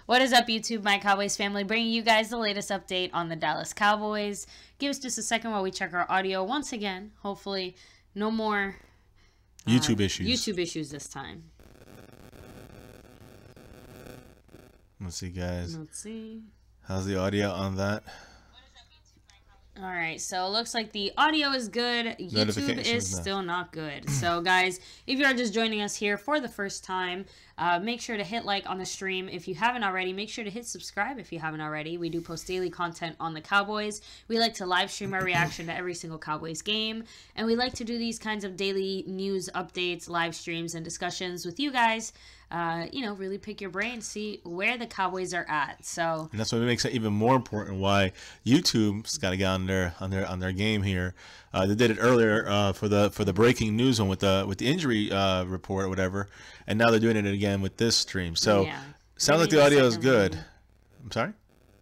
What is up, YouTube, my Cowboys family? Bringing you guys the latest update on the Dallas Cowboys. Give us just a second while we check our audio once again. Hopefully, no more YouTube issues. YouTube issues this time. Let's see, guys. Let's see. How's the audio on that? All right, so it looks like the audio is good. YouTube is still not good. So, guys, if you are just joining us here for the first time, make sure to hit like on the stream if you haven't already. Make sure to hit subscribe if you haven't already. We do post daily content on the Cowboys. We like to live stream our reaction to every single Cowboys game. And we like to do these kinds of daily news updates, live streams, and discussions with you guys. You know, really pick your brain, see where the Cowboys are at. So, and that's what makes it even more important why YouTube's got to get on their game here. They did it earlier for the breaking news one with the injury report or whatever, and now they're doing it again with this stream. So, yeah. Sounds like the audio is good. I'm sorry?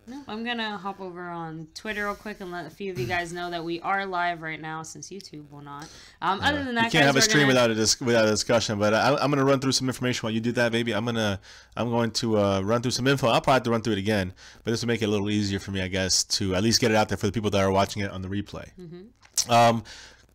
No, I'm gonna hop over on Twitter real quick and let a few of you guys know that we are live right now, since YouTube will not. Other than that, you can't have a stream without a discussion. But I'm gonna run through some information while you do that, baby. I'm going to run through some info. I'll probably have to run through it again, but this will make it a little easier for me, I guess, to at least get it out there for the people that are watching it on the replay.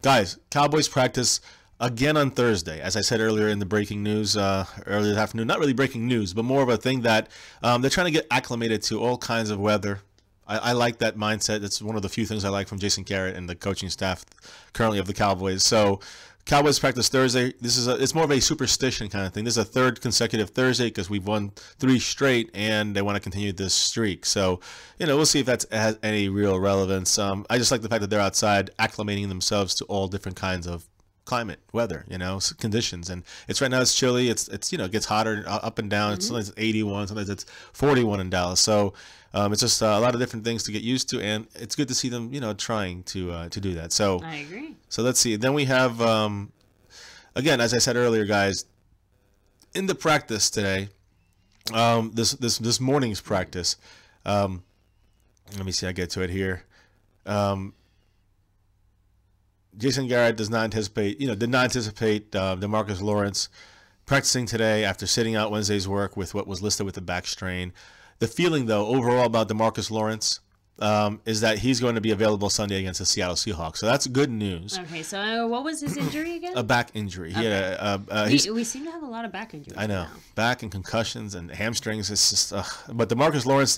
Guys, Cowboys practice again on Thursday, as I said earlier in the breaking news earlier this afternoon. Not really breaking news, but more of a thing that they're trying to get acclimated to all kinds of weather. I like that mindset. It's one of the few things I like from Jason Garrett and the coaching staff currently of the Cowboys. So Cowboys practice Thursday. It's more of a superstition kind of thing. This is a third consecutive Thursday because we've won 3 straight, and they want to continue this streak. So, you know, we'll see if that has any real relevance. I just like the fact that they're outside acclimating themselves to all different kinds of climate, weather, you know, conditions. And it's right now it's chilly. It's you know, it gets hotter up and down. Sometimes it's 81, sometimes it's 41 in Dallas. So it's just a lot of different things to get used to, and it's good to see them, you know, trying to do that. So I agree. So let's see. Then we have again, as I said earlier, guys, in the practice today, this morning's practice. Let me see. I get to it here. Jason Garrett did not anticipate DeMarcus Lawrence practicing today after sitting out Wednesday's work with what was listed with the back strain. The feeling, though, overall about DeMarcus Lawrence is that he's going to be available Sunday against the Seattle Seahawks. So that's good news. Okay, so what was his injury again? A back injury. Okay. We seem to have a lot of back injuries. I know. Now. Back and concussions and hamstrings. It's just, but DeMarcus Lawrence,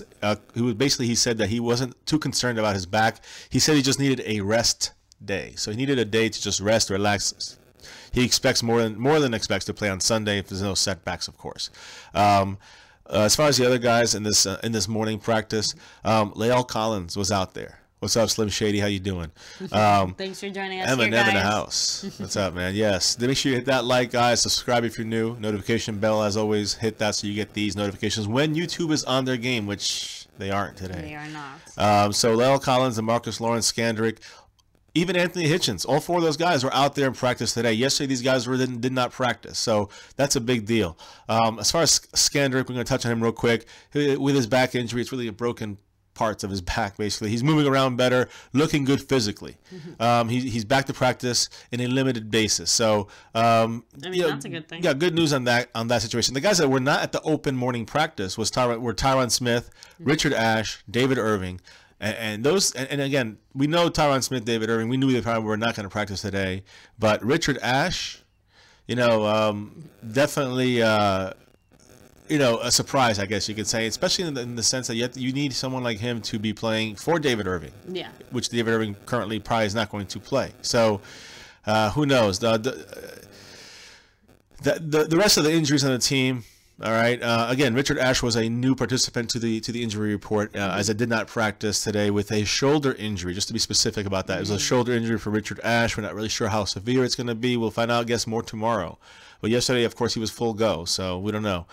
he said that he wasn't too concerned about his back. He said he just needed a rest day. So he needed a day to just rest, relax. He expects more than expects to play on Sunday if there's no setbacks, of course. As far as the other guys in this morning practice, Lael Collins was out there. What's up, Slim Shady? How you doing? Thanks for joining us here, guys. Eminem in the house. What's up, man? Yes. Make sure you hit that like, guys. Subscribe if you're new. Notification bell, as always. Hit that so you get these notifications when YouTube is on their game, which they aren't today. They are not. So Lael Collins and Marcus Lawrence, Scandrick, even Anthony Hitchens, all 4 of those guys were out there in practice today. Yesterday, these guys did not practice, so that's a big deal. As far as Scandrick, we're going to touch on him real quick. With his back injury, it's really a broken parts of his back, basically. He's moving around better, looking good physically. He's back to practice in a limited basis. So, that's a good thing. Yeah, good news on that situation. The guys that were not at the open morning practice were Tyron Smith, Richard Ash, David Irving. And again, we know Tyron Smith, David Irving. We knew they probably were not going to practice today. But Richard Ash, you know, definitely, you know, a surprise, I guess you could say, especially in the sense that you need someone like him to be playing for David Irving. Yeah. Which David Irving currently probably is not going to play. So, who knows? The rest of the injuries on the team. All right. Again, Richard Ash was a new participant to the injury report, as it did not practice today with a shoulder injury. Just to be specific about that, it was a shoulder injury for Richard Ash. We're not really sure how severe it's going to be. We'll find out, I guess, more tomorrow. But yesterday, of course, he was full go, so we don't know.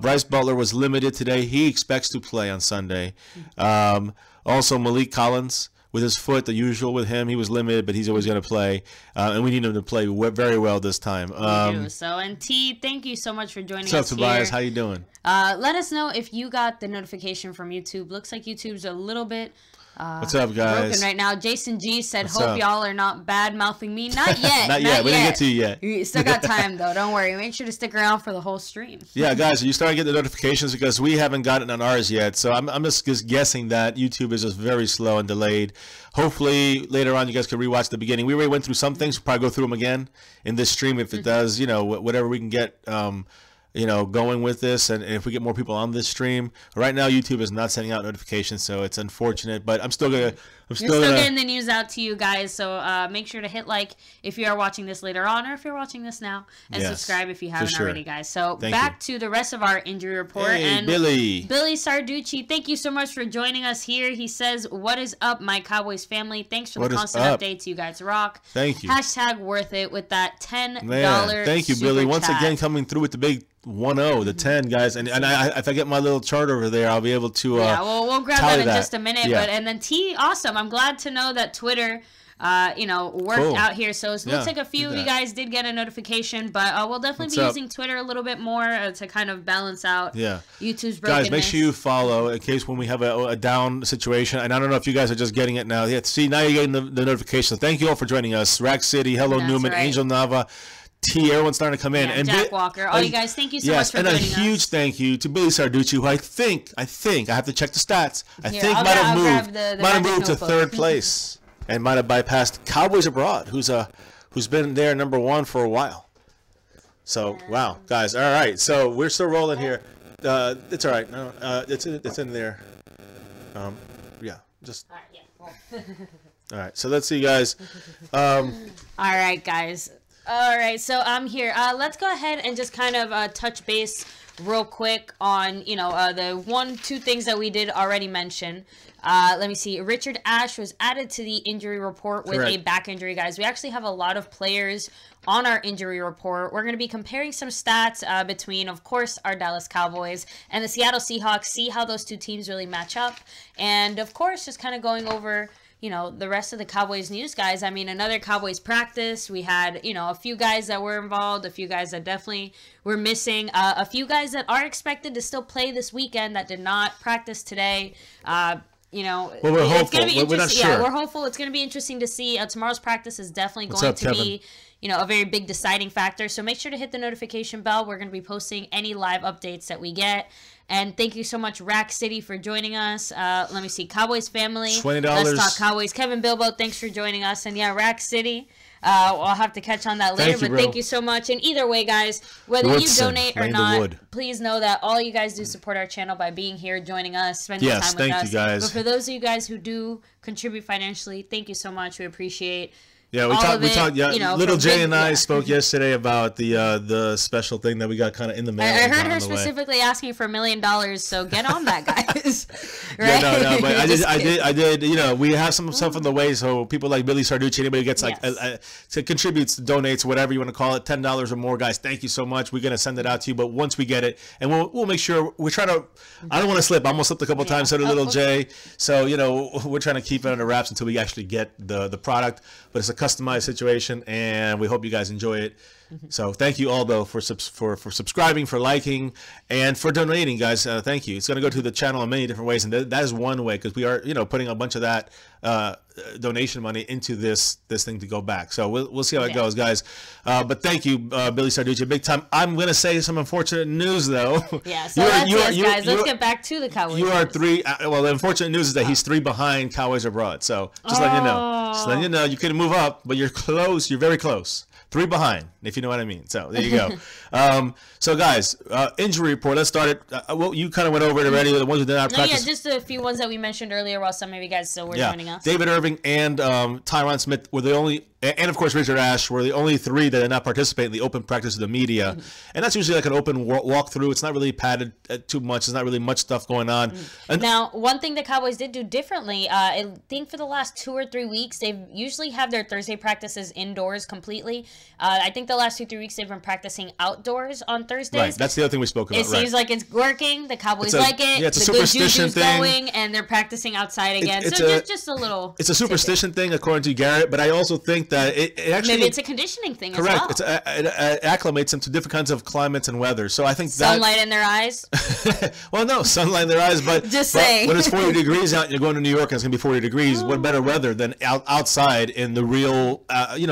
Bryce Butler was limited today. He expects to play on Sunday. Also, Malik Collins. With his foot, the usual with him, he was limited, but he's always going to play, and we need him to play very well this time. We do. So, and T, thank you so much for joining us. What's up, Tobias? How you doing? Let us know if you got the notification from YouTube. Looks like YouTube's a little bit What's up, guys? Broken right now. Jason G said, hope y'all are not bad mouthing me. Not yet. Not yet. We didn't get to you yet. You still got time, though. Don't worry. Make sure to stick around for the whole stream. Yeah, guys, you start to get the notifications because we haven't gotten on ours yet. So I'm just guessing that YouTube is just very slow and delayed. Hopefully, later on, you guys can rewatch the beginning. We already went through some things. We'll probably go through them again in this stream if it does, whatever we can get. Going with this, and if we get more people on this stream. Right now, YouTube is not sending out notifications, so it's unfortunate. But I'm still getting the news out to you guys. So make sure to hit like if you are watching this later on, or if you're watching this now, and subscribe if you haven't already, guys. So back to the rest of our injury report. Hey, and Billy Sarducci, thank you so much for joining us here. He says, "What is up, my Cowboys family? Thanks for the constant updates. You guys rock. Thank you. # worth it with that $10. Thank you, Billy. Once again, coming through with the big 1-0, the 10, guys, and if I get my little chart over there, I'll be able to we'll grab that in just a minute. But and then T, awesome. I'm glad to know that Twitter worked out here. So it looks like a few of you guys did get a notification, but we'll definitely be using Twitter a little bit more to kind of balance out YouTube's brokenness. Guys, make sure you follow in case when we have a down situation. And I don't know if you guys are just getting it now. Yeah, see, now you're getting the notification. Thank you all for joining us. Rack City, Hello Newman, Angel Nava, T, everyone's starting to come in. And Jack Walker. All you guys, thank you so much for joining us. And a huge thank you to Billy Sarducci, who I think, I have to check the stats. I think might have moved to 3rd place and might have bypassed Cowboys Abroad, who's been there #1 for a while. So, wow, guys. All right, so we're still rolling here. It's all right. No, it's in there. Just. All right, so let's see, guys. All right, guys. All right, so I'm here. Let's go ahead and just kind of touch base real quick on, the 1-2 things that we did already mention. Let me see. Richard Ashe was added to the injury report with a back injury, guys. We actually have a lot of players on our injury report. We're going to be comparing some stats between, of course, our Dallas Cowboys and the Seattle Seahawks, see how those two teams really match up. And, of course, just kind of going over the rest of the Cowboys news, guys. I mean, another Cowboys practice. We had, a few guys that were involved, a few guys that definitely were missing, a few guys that are expected to still play this weekend that did not practice today. Well, we're hopeful. We're not sure. Yeah, we're hopeful. It's going to be interesting to see. Tomorrow's practice is definitely going to be, a very big deciding factor. So make sure to hit the notification bell. We're going to be posting any live updates that we get. And thank you so much, Rack City, for joining us. Let me see. Cowboys family. $20. Let's talk Cowboys. Kevin Bilbo, thanks for joining us. And yeah, Rack City. I'll have to catch on that later. Thank you so much. And either way, guys, whether you donate or not, please know that all you guys do support our channel by being here, joining us, spending time with us. Thank you, guys. But for those of you guys who do contribute financially, thank you so much. We appreciate Yeah, we talked. Yeah, Little Jay and I spoke yesterday about the special thing that we got kind of in the mail. I heard her specifically asking for $1 million, so get on that, guys. Right? Yeah, no, but I did. You know, we have some stuff on the way, so people like Billy Sarducci, anybody gets to contributes, donates, whatever you want to call it, $10 or more, guys. Thank you so much. We're gonna send it out to you, but once we get it, and we'll make sure we're trying to. I don't want to slip. I almost slipped a couple times. So did Little Jay. So you know, we're trying to keep it under wraps until we actually get the product. But it's a customized situation, and we hope you guys enjoy it. So thank you all, though, for subscribing, for liking, and for donating, guys. Thank you. It's going to go to the channel in many different ways, and that is one way, because we are, putting a bunch of that donation money into this thing to go back. So we'll see how it goes, guys. But thank you, Billy Sarducci, big time. I'm going to say some unfortunate news, though. Yeah. So guys. Let's get back to the Cowboys. You are three. Well, the unfortunate news is that he's 3 behind Cowboys abroad. So just letting you know. Just letting you know, you couldn't move up, but you're close. You're very close. 3 behind, if you know what I mean. So there you go. So guys, injury report. Let's start it. Well, you kind of went over it already. The ones who did not practice. Yeah, just a few ones that we mentioned earlier, while some of you guys still were joining us. David Irving and Tyron Smith were the only, and of course Richard Ashe were the only 3 that did not participate in the open practice of the media. And that's usually like an open walkthrough. It's not really padded too much. There's not really much stuff going on. Now, one thing the Cowboys did do differently, I think for the last 2 or 3 weeks, they've usually have their Thursday practices indoors completely. I think the last 2-3 weeks they've been practicing outdoors on Thursdays. Right, that's the other thing we spoke about. It seems like it's working. The Cowboys like it. Yeah, it's a the superstition good thing. Going, and they're practicing outside again. So just a little. It's a superstition thing, according to Garrett. But I also think that it actually maybe it's a conditioning thing. Correct. As well. It acclimates them to different kinds of climates and weather. So I think sunlight in their eyes. Well, no, sunlight in their eyes, but just saying. When it's 40 degrees out and you're going to New York and it's going to be 40 degrees, what better weather than outside in the real,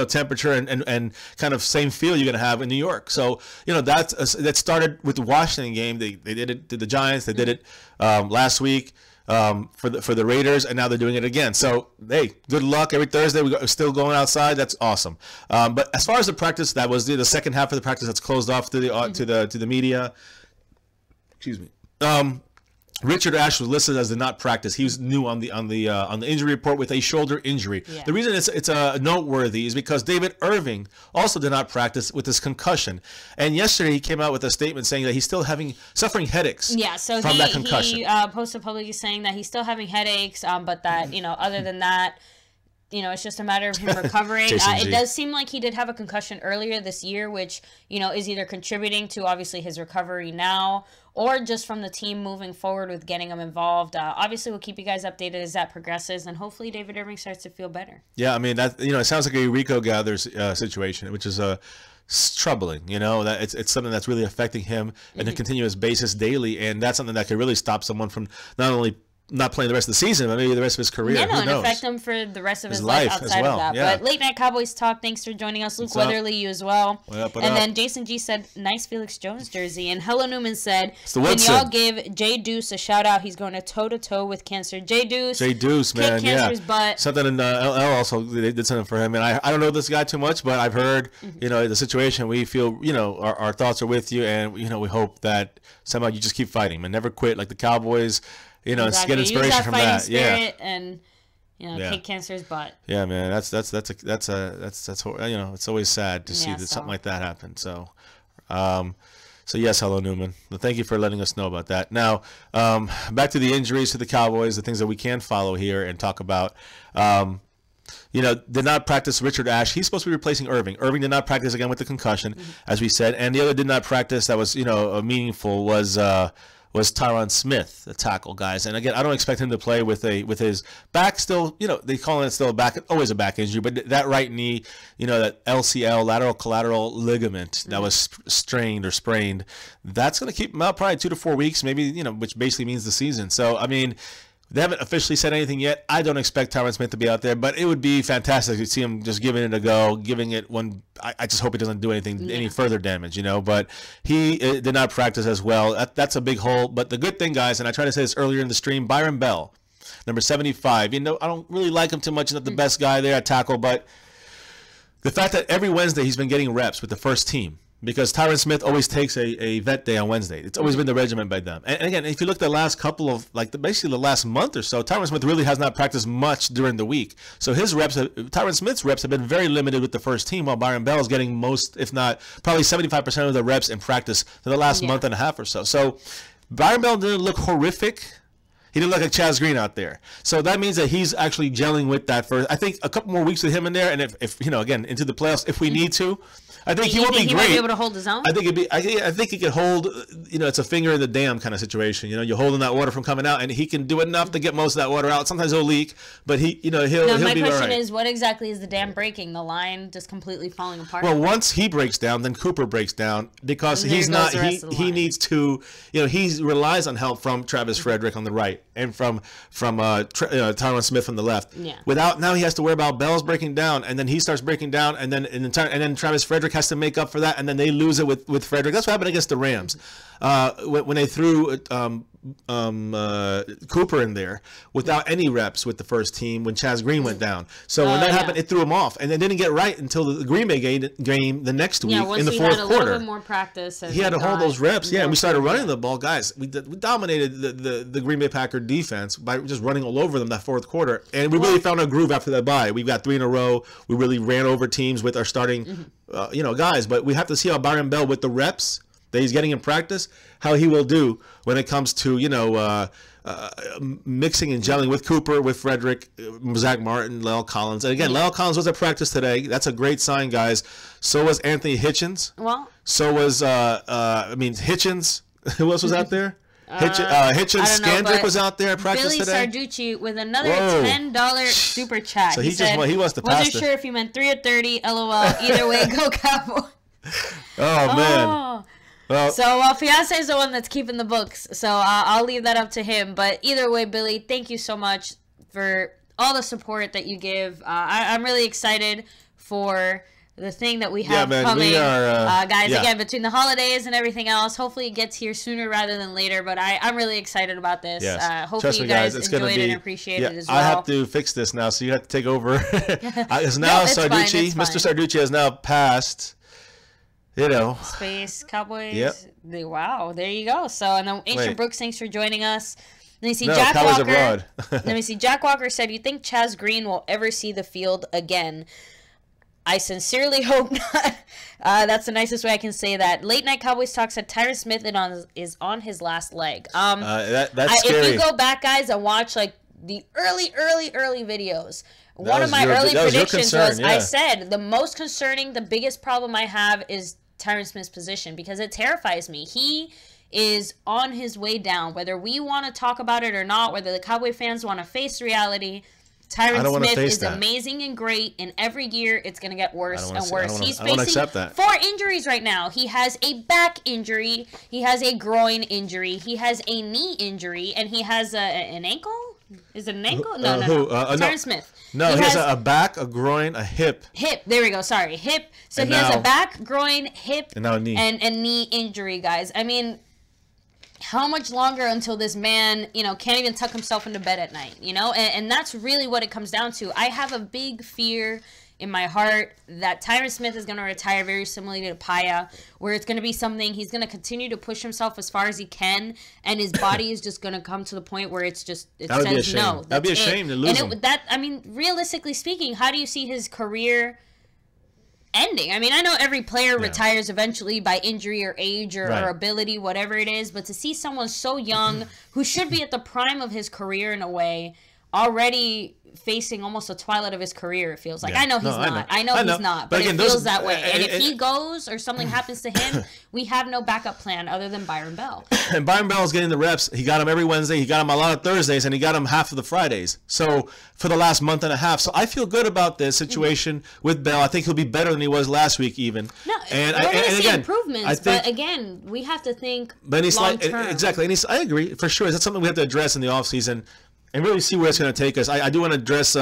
temperature and kind of same feel you're going to have in New York. So, that started with the Washington game. They did it to the Giants. They did it last week for the Raiders, and now they're doing it again. So, hey, good luck. Every Thursday we're still going outside. That's awesome. But as far as the practice, that was the second half of the practice that's closed off to the media. Excuse me. Richard Ash was listed as did not practice. He was new on the injury report with a shoulder injury. Yeah. The reason it's noteworthy is because David Irving also did not practice with his concussion. And yesterday he came out with a statement saying that he's still suffering headaches. Yeah, so from that concussion. He posted publicly saying that he's still having headaches, but that other than that, it's just a matter of him recovering. It does seem like he did have a concussion earlier this year, which, is either contributing to obviously his recovery now or just from the team moving forward with getting him involved. Obviously, we'll keep you guys updated as that progresses, and hopefully David Irving starts to feel better. Yeah, I mean, that it sounds like a Rico Gathers situation, which is troubling. That it's something that's really affecting him on a continuous basis daily, and that's something that could really stop someone from not only not playing the rest of the season, but maybe the rest of his career. Yeah, and affect him for the rest of his life outside of that. Yeah. But Late Night Cowboys Talk, thanks for joining us. Luke Weatherly, you as well. Then Jason G said, nice Felix Jones jersey. And Hello Newman said, can y'all give Jay Deuce a shout out? He's going toe-to-toe with cancer. Jay Deuce, man, cancer's butt. Something in LL also, they did something for him. And I don't know this guy too much, but I've heard, the situation. We feel, our thoughts are with you. And, we hope that somehow you just keep fighting, man. Never quit like the Cowboys. Exactly. Get inspiration from that. And kick cancer's butt. Yeah, man, that's it's always sad to see that something like that happen. So, yes, hello Newman. Thank you for letting us know about that. Now, back to the injuries to the Cowboys, the things that we can follow here and talk about. Did not practice Richard Ash. He's supposed to be replacing Irving. Irving did not practice again with the concussion, as we said, and the other did not practice that was meaningful was Tyron Smith, the tackle, guys. And again, I don't expect him to play with his back still, they call it still a back, always a back injury, but that right knee, that LCL, lateral collateral ligament that was strained or sprained, that's going to keep him out probably 2 to 4 weeks, maybe, which basically means the season. So, I mean, they haven't officially said anything yet. I don't expect Tyron Smith to be out there, but it would be fantastic to see him just giving it a go, giving it one. I just hope he doesn't do any further damage, But he did not practice as well. That's a big hole. But the good thing, guys, and I tried to say this earlier in the stream, Byron Bell, number 75. I don't really like him too much. He's not the best guy there at tackle, but the fact that every Wednesday he's been getting reps with the first team. Because Tyron Smith always takes a vet day on Wednesday. It's always been the regimen by them. And again, if you look at the last couple of, basically the last month or so, Tyron Smith really has not practiced much during the week. So Tyron Smith's reps have been very limited with the first team, while Byron Bell is getting most, if not, probably 75% of the reps in practice for the last month and a half or so. So Byron Bell didn't look horrific. He didn't look like Chaz Green out there. So that means that he's actually gelling with that for, I think, a couple more weeks with him in there. And if again, into the playoffs, if we need to. I think he won't be great. He might be able to hold his own? I think he could hold, it's a finger in the dam kind of situation. You're holding that water from coming out, and he can do enough to get most of that water out. Sometimes he'll leak, but he'll be all right. My question is, what exactly is the dam breaking? The line just completely falling apart? Well, once he breaks down, then Cooper breaks down because he needs to, he relies on help from Travis Frederick on the right and from Tyron Smith on the left. Yeah. Now he has to worry about Bell's breaking down, and then he starts breaking down, and then Travis Frederick has to make up for that, and then they lose it with Frederick. That's what happened against the Rams when they threw Cooper in there without any reps with the first team when Chaz Green went down. So when that happened, it threw him off, and they didn't get right until the Green Bay game the next week in the fourth quarter. Once we had a little bit more practice, he had to hold those reps. Yeah, and we started running the ball, guys. We dominated the Green Bay Packer defense by just running all over them that fourth quarter, and we really found a groove after that bye. We got 3 in a row. We really ran over teams with our starting, guys. But we have to see how Byron Bell with the reps that he's getting in practice, how he will do when it comes to, mixing and gelling with Cooper, with Frederick, Zach Martin, La'el Collins. And again, La'el Collins was at practice today. That's a great sign, guys. So was Anthony Hitchens. Well. So was, Hitchens. Who else was out there? Hitchens, Scandrick was out there at practice today. Billy Sarducci with another $10 super chat. So he wants to pass. Wasn't sure if he meant 3 or 30. LOL. Either way, go Cowboys. Oh man. Well, so fiance is the one that's keeping the books, so I'll leave that up to him. But either way, Billy, thank you so much for all the support that you give. I'm really excited for the thing that we have coming. We are, guys, again, between the holidays and everything else, hopefully it gets here sooner rather than later, but I'm really excited about this. Yes. Hopefully you guys enjoyed it and appreciate it as well. I have to fix this now, so you have to take over. It's now Sarducci. Mr. Sarducci has now passed, Space Cowboys. Yep. Wow, there you go. So, and then Ancient Brooks, thanks for joining us. Let me see, Jack Walker. Abroad. Let me see, Jack Walker said, "You think Chaz Green will ever see the field again?" I sincerely hope not. That's the nicest way I can say that. Late Night Cowboys Talk said Tyron Smith is on his last leg. That's scary. If you go back, guys, and watch like the early videos, one of my early predictions was I said the most concerning, the biggest problem I have is Tyron Smith's position because it terrifies me. He is on his way down, whether we want to talk about it or not, whether the Cowboy fans want to face reality. Tyron Smith is amazing and great, and every year it's going to get worse and worse. He's facing 4 injuries right now. He has a back injury, he has a groin injury, he has a knee injury, and he has an ankle? Is it an ankle? No. Tyron Smith. No, he has a back, a groin, a hip. Hip. There we go. Sorry. Hip. So he has a back, groin, hip, and now a knee. And knee injury, guys. I mean, how much longer until this man, can't even tuck himself into bed at night, And that's really what it comes down to. I have a big fear in my heart that Tyron Smith is going to retire very similarly to Paya, where it's going to be something he's going to continue to push himself as far as he can, and his body is just going to come to the point where it says no. That'd be a shame to lose him. Realistically speaking, how do you see his career ending? I mean, I know every player retires eventually by injury or age or ability, whatever it is, but to see someone so young who should be at the prime of his career in a way, already facing almost the twilight of his career, it feels like. I know he's not. I know he's not, but again, it feels that way. And if he goes or something happens to him, we have no backup plan other than Byron Bell. And Byron Bell is getting the reps. He got him every Wednesday. He got him a lot of Thursdays, and he got him half of the Fridays. So for the last month and a half. So I feel good about this situation with Bell. I think he'll be better than he was last week even. No, we're going to see improvements, but again, we have to think long term. Exactly. And I agree, for sure. That's something we have to address in the offseason and really see where it's going to take us. I do want to address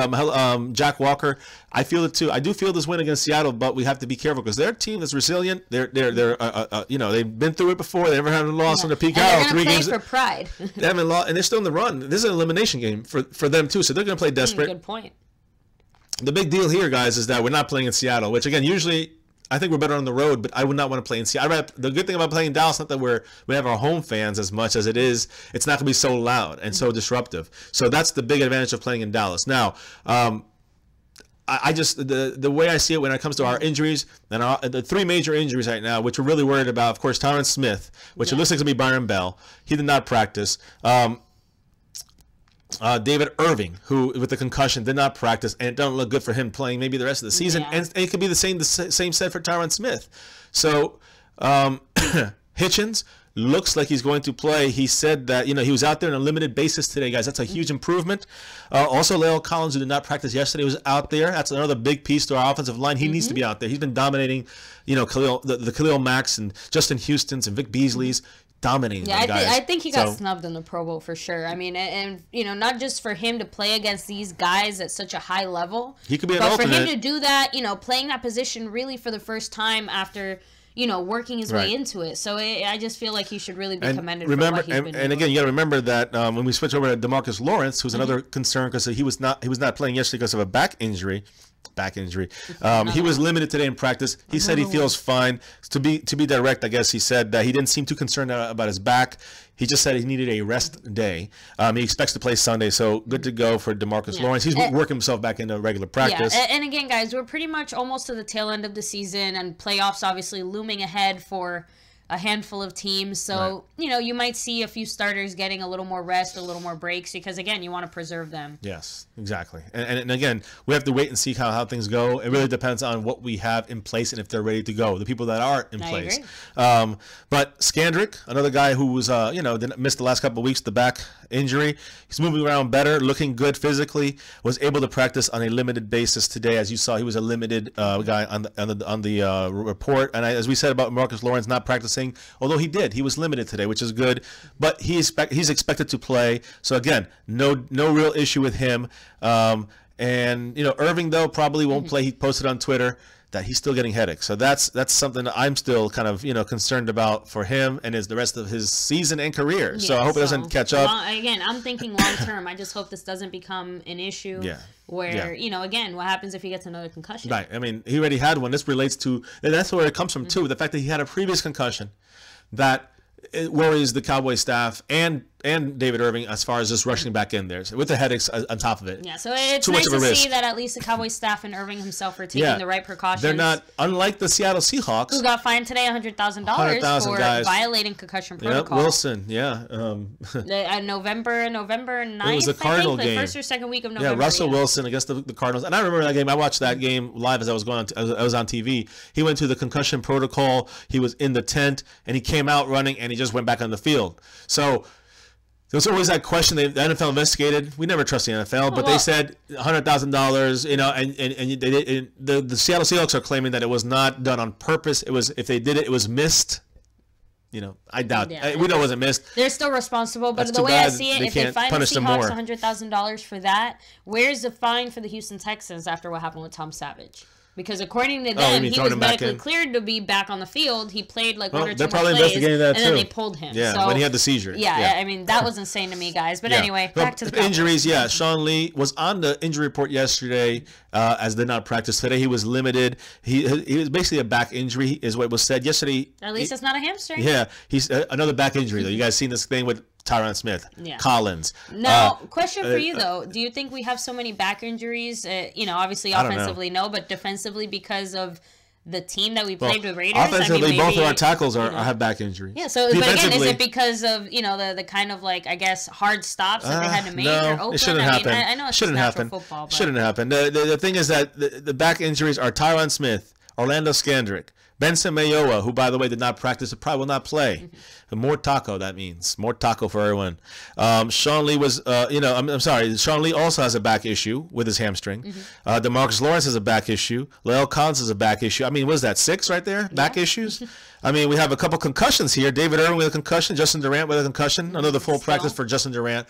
Jack Walker. I feel it too. I do feel this win against Seattle, but we have to be careful because they're a team that's resilient. They've been through it before. They never had a loss on the peak hour. 3 games for pride. They haven't lost, and they're still in the run. This is an elimination game for them too, so they're going to play desperate. Good point. The big deal here, guys, is that we're not playing in Seattle, which again usually I think we're better on the road, but I would not want to play in Seattle. The good thing about playing in Dallas, not that we have our home fans as much as it is, it's not going to be so loud and so disruptive. So that's the big advantage of playing in Dallas. Now, I just the way I see it when it comes to our injuries and the 3 major injuries right now, which we're really worried about, of course, Tyron Smith, which it looks like it's going to be Byron Bell. He did not practice. David Irving, who with the concussion did not practice, and it doesn't look good for him playing maybe the rest of the season. And it could be the same said for Tyron Smith. So Hitchens looks like he's going to play. He said that he was out there on a limited basis today, guys. That's a huge improvement. Also, La'el Collins, who did not practice yesterday, was out there. That's another big piece to our offensive line. He needs to be out there. He's been dominating, the Khalil Macks and Justin Houston's and Vic Beasley's. Dominating. Yeah, I think he got snubbed in the Pro Bowl for sure. I mean, and not just for him to play against these guys at such a high level. He could be an alternate. But for him to do that, playing that position really for the first time after working his way into it. So I just feel like he should really be commended. Remember, for what he's been doing. And again, you got to remember that when we switch over to DeMarcus Lawrence, who's another concern because he was not playing yesterday because of a back injury. He was limited today in practice. He said he feels fine. To be direct, I guess he said that he didn't seem too concerned about his back. He just said he needed a rest day. He expects to play Sunday, so good to go for DeMarcus Lawrence. He's working himself back into regular practice. Yeah, and again, guys, we're pretty much almost to the tail end of the season, and playoffs obviously looming ahead for a handful of teams. So, you might see a few starters getting a little more rest, a little more breaks, because, again, you want to preserve them. Yes, exactly. And again, we have to wait and see how things go. It really depends on what we have in place and if they're ready to go, the people that are in place. But Skandrick, another guy who was, missed the last couple of weeks, the back injury, he's moving around better, looking good physically, was able to practice on a limited basis today. As you saw, he was a limited guy on the report. And as we said about Marcus Lawrence not practicing, although he was limited today, which is good. But he's expected to play. So again, no real issue with him. And Irving though probably won't play. He posted on Twitter that he's still getting headaches. So that's something that I'm still kind of concerned about for him and the rest of his season and career. Yeah, so I hope it doesn't catch up. Again, I'm thinking long term. I just hope this doesn't become an issue. Yeah. Where again, what happens if he gets another concussion? Right. I mean, he already had one. This relates to, and that's where it comes from too. The fact that he had a previous concussion that it worries the Cowboys staff and David Irving as far as just rushing back in there with the headaches on top of it. Yeah, so it's nice to see that at least the Cowboys staff and Irving himself are taking the right precautions. They're not, unlike the Seattle Seahawks, who got fined today $100,000 for violating concussion protocol. Yep, Wilson, November 9th, it was the Cardinal game. The first or second week of November. Yeah, Russell Wilson against the Cardinals. And I remember that game. I watched that game live as I was I was on TV. He went to the concussion protocol. He was in the tent, and he came out running, and he just went back on the field. So there's always that question. The NFL investigated. We never trust the NFL, but they said $100,000. And the Seattle Seahawks are claiming that it was not done on purpose. It was, if they did it, it was missed. I doubt. Yeah. We know it wasn't missed. They're still responsible, but the way I see it, if they fine the Seahawks $100,000 for that, where's the fine for the Houston Texans after what happened with Tom Savage? Because according to them, he was medically cleared to be back on the field. He played like 1 or 2 more plays, they're probably investigating that and then they pulled him. Yeah, so, when he had the seizure. Yeah, I mean, that was insane to me, guys. But anyway, back to the injuries. Yeah, Sean Lee was on the injury report yesterday as did not practice today. He was limited. He was basically a back injury is what was said yesterday. At least it's not a hamstring. Yeah, he's another back injury, though. You guys seen this thing with Tyron Smith, Collins. Now, question for you, though. Do you think we have so many back injuries? Obviously offensively, no, but defensively because of the team that we played with Raiders? Offensively, both of our tackles have back injuries. Yeah, so but again, is it because of, the kind of like, I guess, hard stops that they had to make? No, it shouldn't happen. I know it's shouldn't happen. Football, but... Shouldn't happen. The thing is that the back injuries are Tyron Smith, Orlando Skandrick, Benson Mayowa, who, by the way, did not practice, probably will not play. More taco, that means. More taco for everyone. Sean Lee was, I'm sorry. Sean Lee also has a back issue with his hamstring. DeMarcus Lawrence has a back issue. La'el Collins has a back issue. I mean, what is that, 6 right there? Back issues? I mean, we have a couple concussions here. David Irving with a concussion. Justin Durant with a concussion. Another full practice for Justin Durant.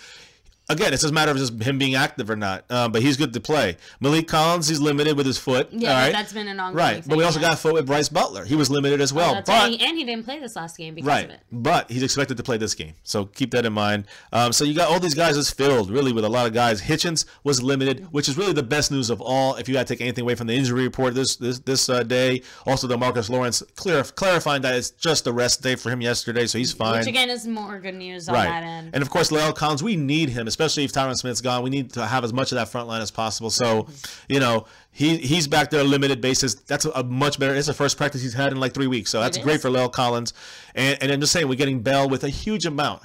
Again, it's just a matter of just him being active or not. But he's good to play. Malik Collins, he's limited with his foot. Yeah, all right? That's been an ongoing thing. But we also got a foot with Bryce Butler. He was limited as well. And he didn't play this last game because of it. But he's expected to play this game. So keep that in mind. So you got all these guys is filled, really, with a lot of guys. Hitchens was limited, which is really the best news of all. If you got to take anything away from the injury report this day. Also, DeMarcus Lawrence clarifying that it's just a rest day for him yesterday, so he's fine. Which, again, is more good news on that end. And, of course, La'el Collins, we need him, especially if Tyron Smith's gone. We need to have as much of that front line as possible. So, he's back there on a limited basis. That's a much better. It's the first practice he's had in like 3 weeks. So that's great for La'el Collins. And I'm just saying, we're getting Bell with a huge amount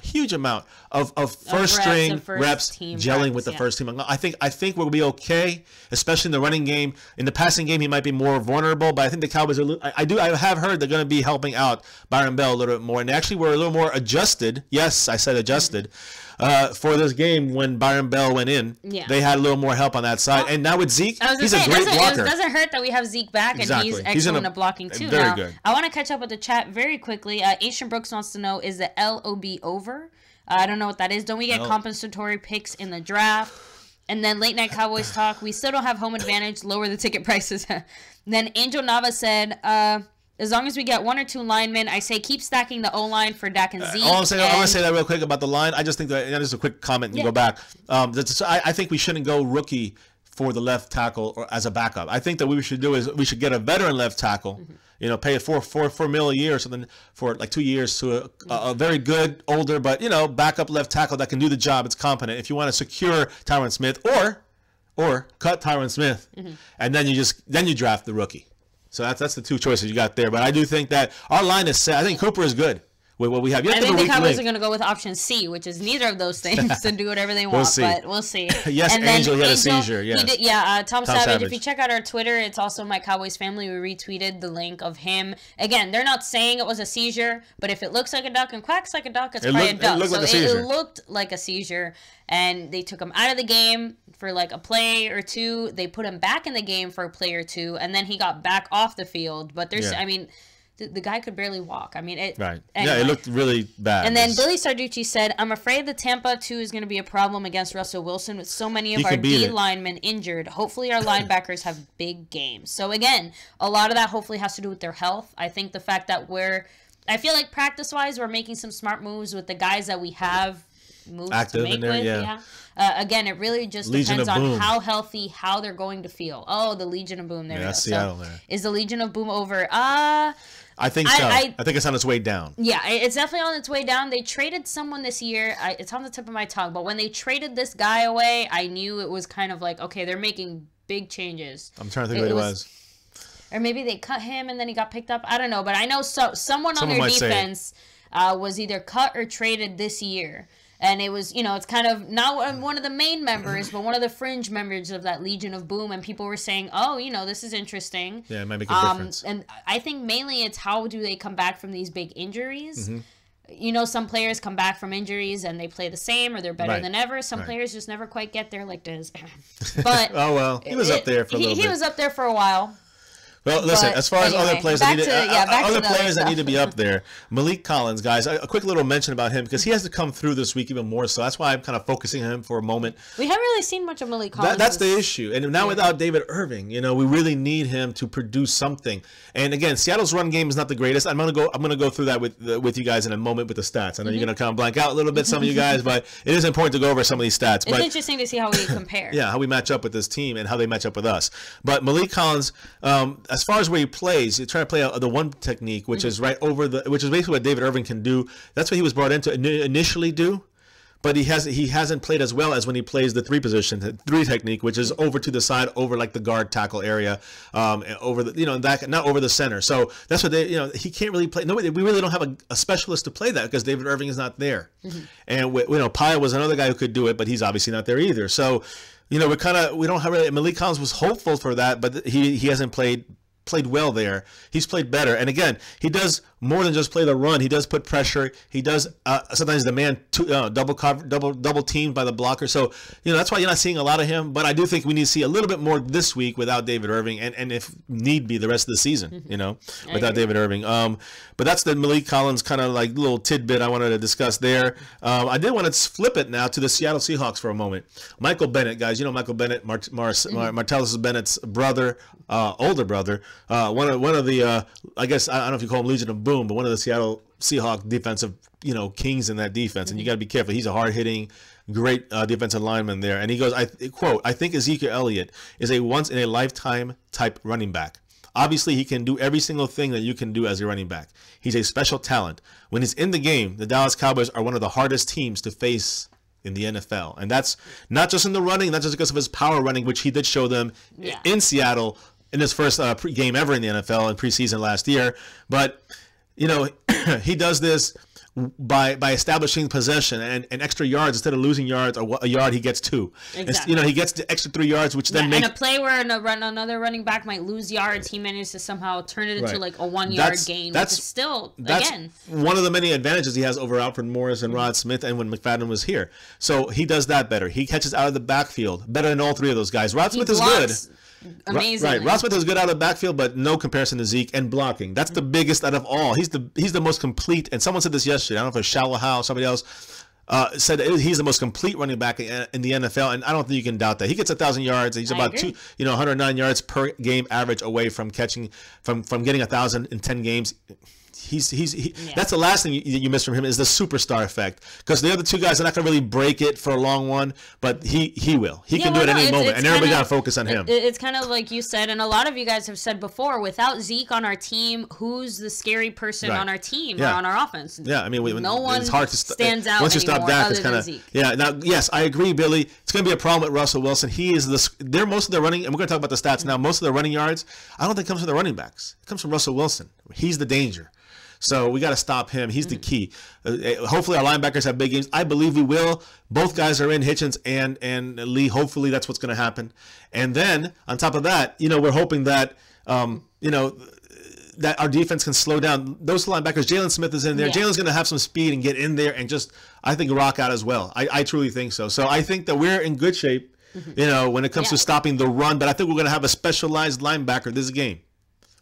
of first string reps gelling with the first team. I think we'll be okay, especially in the running game. In the passing game, he might be more vulnerable, but I think the Cowboys are. I have heard they're going to be helping out Byron Bell a little bit more, and they actually were a little more adjusted. Yes, I said adjusted. For this game when Byron Bell went in, they had a little more help on that side. And now with Zeke, he's a great blocker. It doesn't hurt that we have Zeke back, and he's excellent at blocking too. Very good. I want to catch up with the chat very quickly. Asian Brooks wants to know, is the LOB over? I don't know what that is. Don't we get compensatory picks in the draft? And then late night Cowboys talk. We still don't have home advantage. Lower the ticket prices. Then Angel Nava said, as long as we get 1 or 2 linemen, I say keep stacking the O-line for Dak and Zeke. I want to say that real quick about the line. I just think that, just a quick comment and you go back. I think we shouldn't go rookie for the left tackle or as a backup. I think that what we should do is we should get a veteran left tackle, pay it $4 million a year or something for like 2 years to a very good, older, but, backup left tackle that can do the job. It's competent. If you want to secure Tyron Smith or cut Tyron Smith, and then you draft the rookie. So that's the two choices you got there. But I do think that our line is set. I think Cooper is good with what we have. I think the Cowboys are going to go with option C, which is neither of those things, to do whatever they want. But we'll see. Yes, and Angel had a seizure. Yes. Tom Savage. If you check out our Twitter, it's also My Cowboys Family. We retweeted the link of him. Again, they're not saying it was a seizure, but if it looks like a duck and quacks like a duck, it's probably a duck. It looked like a seizure, and they took him out of the game for like a play or two. They put him back in the game for a play or two, and then he got back off the field. But there's, I mean, the guy could barely walk. I mean, right. Anyway. Yeah, it looked really bad. And then Billy Sarducci said, I'm afraid the Tampa 2 is going to be a problem against Russell Wilson with so many of our D linemen injured. Hopefully our linebackers have big games. So again, a lot of that hopefully has to do with their health. I think the fact that I feel like practice-wise, we're making some smart moves with the guys that we have moves active to make in there, with. Yeah. Again, it really just depends on how healthy, how they're going to feel. Oh, the Legion of Boom. There we go. Seattle there. Is the Legion of Boom over? I think so. I think it's on its way down. Yeah, it's definitely on its way down. They traded someone this year. It's on the tip of my tongue. But when they traded this guy away, I knew it was kind of like, okay, they're making big changes. I'm trying to think what it was. Or maybe they cut him and then he got picked up. I don't know. But I know someone on their defense was either cut or traded this year. And it was, it's kind of not one of the main members, but one of the fringe members of that Legion of Boom. And people were saying, oh, this is interesting. Yeah, it might make a difference. And I think mainly it's how do they come back from these big injuries. Mm-hmm. Some players come back from injuries and they play the same or they're better than ever. Some players just never quite get there like Dez. But oh, well, he was up there for a little bit. He was up there for a while. Well, listen, as far as other players that need to be up there, Malik Collins, guys, a quick little mention about him because he has to come through this week even more so. That's why I'm kind of focusing on him for a moment. We haven't really seen much of Malik Collins. That's the issue. And now without David Irving, we really need him to produce something. And again, Seattle's run game is not the greatest. I'm gonna go through that with you guys in a moment with the stats. I know you're gonna kind of blank out a little bit, some of you guys, but it is important to go over some of these stats. It's interesting to see how we compare. Yeah, how we match up with this team and how they match up with us. But Malik Collins, as far as where he plays, you try to play the one technique, which is which is basically what David Irving can do. That's what he was brought in to initially do, but he hasn't played as well as when he plays the three technique, which is over to the side, over like the guard tackle area, over the not over the center. So that's what he can't really play. We really don't have a specialist to play that because David Irving is not there, and Paya was another guy who could do it, but he's obviously not there either. So we don't have really. Malik Collins was hopeful for that, but he hasn't played well there. He's played better, and again, he does more than just play the run. He does put pressure. He does sometimes the man double teamed by the blocker. So that's why you're not seeing a lot of him. But I do think we need to see a little bit more this week without David Irving, and if need be, the rest of the season. Without David Irving. But that's the Malik Collins kind of like little tidbit I wanted to discuss there. I did want to flip it now to the Seattle Seahawks for a moment. Michael Bennett, guys, Michael Bennett, Martellus Bennett's brother, older brother. One of the I guess I don't know if you call him Legion of Boom, but one of the Seattle Seahawks defensive kings in that defense, and you got to be careful. He's a hard-hitting, great defensive lineman there, and he goes, I think Ezekiel Elliott is a once-in-a-lifetime type running back. Obviously, he can do every single thing that you can do as a running back. He's a special talent. When he's in the game, the Dallas Cowboys are one of the hardest teams to face in the NFL, and that's not just in the running, not just because of his power running, which he did show them in Seattle in his first game ever in the NFL in preseason last year. But, he does this by establishing possession and extra yards. Instead of losing yards or a yard, he gets 2. Exactly. He gets the extra 3 yards, which then makes... And a play where another running back might lose yards, he managed to somehow turn it into like a 1-yard gain, which is still, again... one of the many advantages he has over Alfred Morris and Rod Smith and when McFadden was here. So he does that better. He catches out of the backfield better than all 3 of those guys. Rod Smith is good. Amazing. Right. Rod Smith is good out of the backfield, but no comparison to Zeke and blocking. That's the biggest out of all. He's the most complete. And someone said this yesterday. I don't know if it was Shallow Howe, somebody else said that he's the most complete running back in the NFL, and I don't think you can doubt that. He gets 1,000 yards. He's about 109 yards per game average away from getting 1,000 in 10 games. That's the last thing you miss from him is the superstar effect, because the other two guys are not going to really break it for a long one, but he will. He can do it at any moment, and everybody got to focus on him. It's kind of like you said, and a lot of you guys have said before, without Zeke on our team, who's the scary person on our team or on our offense? Yeah, I mean, no one it's hard to stands out once you stop Dak, it's kind of Zeke. Yeah. Now, yes, I agree, Billy. It's going to be a problem with Russell Wilson. He is they're most of their running, and we're going to talk about the stats now. Most of their running yards, I don't think comes from the running backs. It comes from Russell Wilson. He's the danger. So we got to stop him. He's the key. Hopefully our linebackers have big games. I believe we will. Both guys are in, Hitchens and Lee. Hopefully that's what's going to happen. And then on top of that, we're hoping that that our defense can slow down those linebackers. Jalen Smith is in there. Jalen's going to have some speed and get in there and just, I think, rock out as well. I truly think so. So I think that we're in good shape, when it comes to stopping the run. But I think we're going to have a specialized linebacker this game.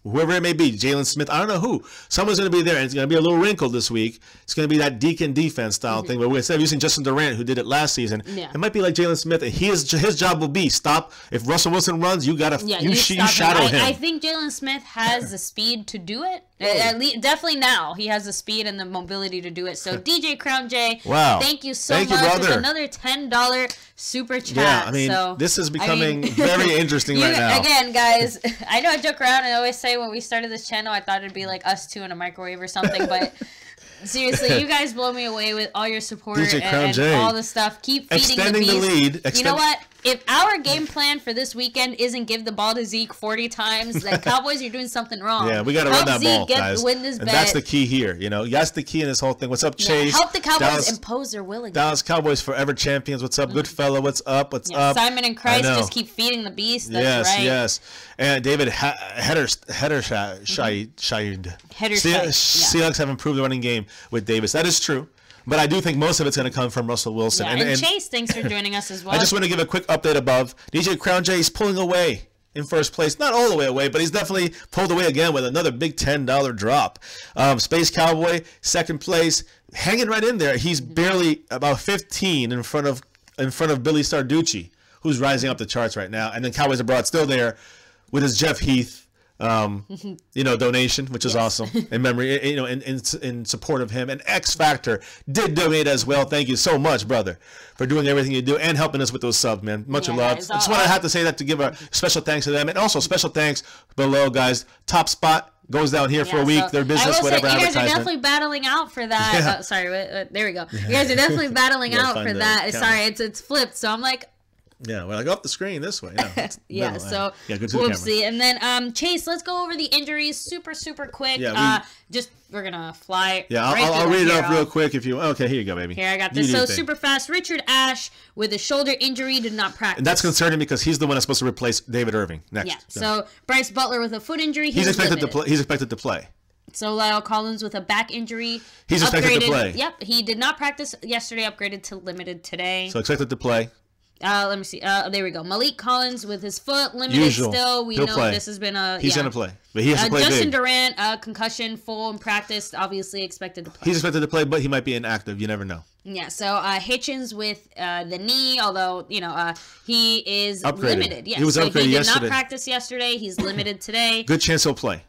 Whoever it may be, Jalen Smith, I don't know who. Someone's going to be there, and it's going to be a little wrinkle this week. It's going to be that Deacon defense style thing, but instead of using Justin Durant, who did it last season, it might be like Jalen Smith. And his job will be stop. If Russell Wilson runs, you got to you shadow him. I think Jalen Smith has the speed to do it. At least, definitely now he has the speed and the mobility to do it. So DJ Crown J, thank you so much. It's another $10 super chat. Yeah, I mean, this is becoming very interesting right now. Again, guys, I know I joke around and I always say when we started this channel, I thought it'd be like us two in a microwave or something, but seriously, you guys blow me away with all your support and all the stuff. Keep feeding the beast. The lead. You know what? If our game plan for this weekend isn't give the ball to Zeke 40 times, then Cowboys, you're doing something wrong. Yeah, we got to run that ball, guys. Win this bet. That's the key here. That's the key in this whole thing. What's up, Chase? Help the Cowboys impose their will again. Dallas Cowboys forever champions. What's up, good fella? What's up? What's up? Simon and Christ just keep feeding the beast. That's right. Yes. And David Seahawks have improved the running game with Davis. That is true. But I do think most of it's going to come from Russell Wilson. Yeah, and Chase, thanks for joining us as well. I just want to give a quick update above. DJ Crown J is pulling away in first place. Not all the way away, but he's definitely pulled away again with another big $10 drop. Space Cowboy, second place, hanging right in there. He's barely about 15 in front of Billy Starducci, who's rising up the charts right now. And then Cowboys Abroad still there with his Jeff Heath donation, which is awesome in memory, in support of him. And X Factor did donate as well. Thank you so much, brother, for doing everything you do and helping us with those subs, man. Much love. I just want to have to say that to give a special thanks to them, and also special thanks below, guys. Top spot goes down here for a week. Their business, whatever. You guys are definitely battling out for that. There we go. You guys are definitely battling out for that. Sorry, it's flipped. So I'm like. Yeah, we're like off the screen this way. Good to whoopsie. The and then Chase, let's go over the injuries super quick. Yeah, we're gonna fly. Yeah, I'll read it off real quick if you. Okay, here you go, baby. Here, I got this. So super fast. Richard Ashe with a shoulder injury did not practice. And that's concerning because he's the one that's supposed to replace David Irving next. Yeah. So Bryce Butler with a foot injury. He's expected to play. He's expected to play. So Lyle Collins with a back injury. He's expected to play. Yep, he did not practice yesterday. Upgraded to limited today. So expected to play. Let me see. There we go. Malik Collins with his foot limited still. He'll know play. This has been a. He's gonna play, but he has to play Justin big. Durant, concussion, full in practice. Obviously expected to play. He's expected to play, but he might be inactive. You never know. Yeah. So Hitchens with the knee, although he is limited. Yeah. He was upgraded He did yesterday. not practice yesterday. He's limited today. Good chance he'll play.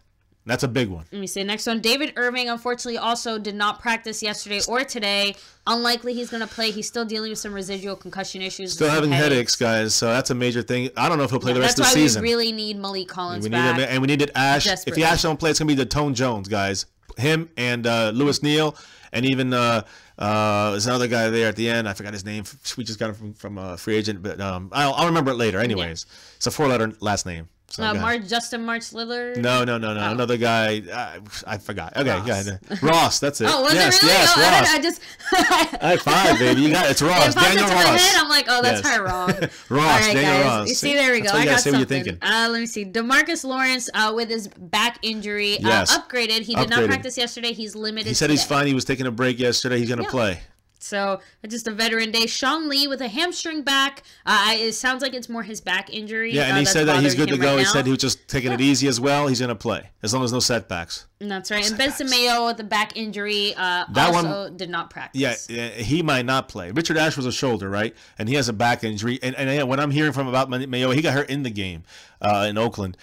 That's a big one. Let me see. Next one, David Irving, unfortunately, also did not practice yesterday or today. Unlikely he's going to play. He's still dealing with some residual concussion issues. Still having headaches, guys. So that's a major thing. I don't know if he'll play the rest of the season. That's why we really need Malik Collins back. And we needed Ashe. If Ashe don't play, it's going to be the Tone Jones, guys. Him and Lewis Neal. And even there's another guy there at the end. I forgot his name. We just got him from a free agent. But I'll remember it later. Anyways, It's a 4-letter last name. So Justin March Lillard? No. Another guy. I forgot. Okay, Ross. That's it. Oh, was it really? Yes, Ross. I just. High five, baby. You got it. It's Ross. Daniel Ross. My head, I'm like, that's probably wrong. Ross. Right, Daniel guys. Ross. You see, there we go. I got something. What you're thinking. Let me see. DeMarcus Lawrence with his back injury upgraded. He did not practice yesterday. He's limited. He said he's fine. He was taking a break yesterday. He's going to play. So just a veteran day. Sean Lee with a hamstring back. It sounds like it's more his back injury. Yeah, and he said that he's good to go. He said he was just taking it easy as well. He's going to play as long as no setbacks. That's right. And Benson Mayo with the back injury also did not practice. Yeah, he might not play. Richard Ashe was a shoulder, right? And he has a back injury. And what I'm hearing from about Mayo, he got hurt in the game in Oakland.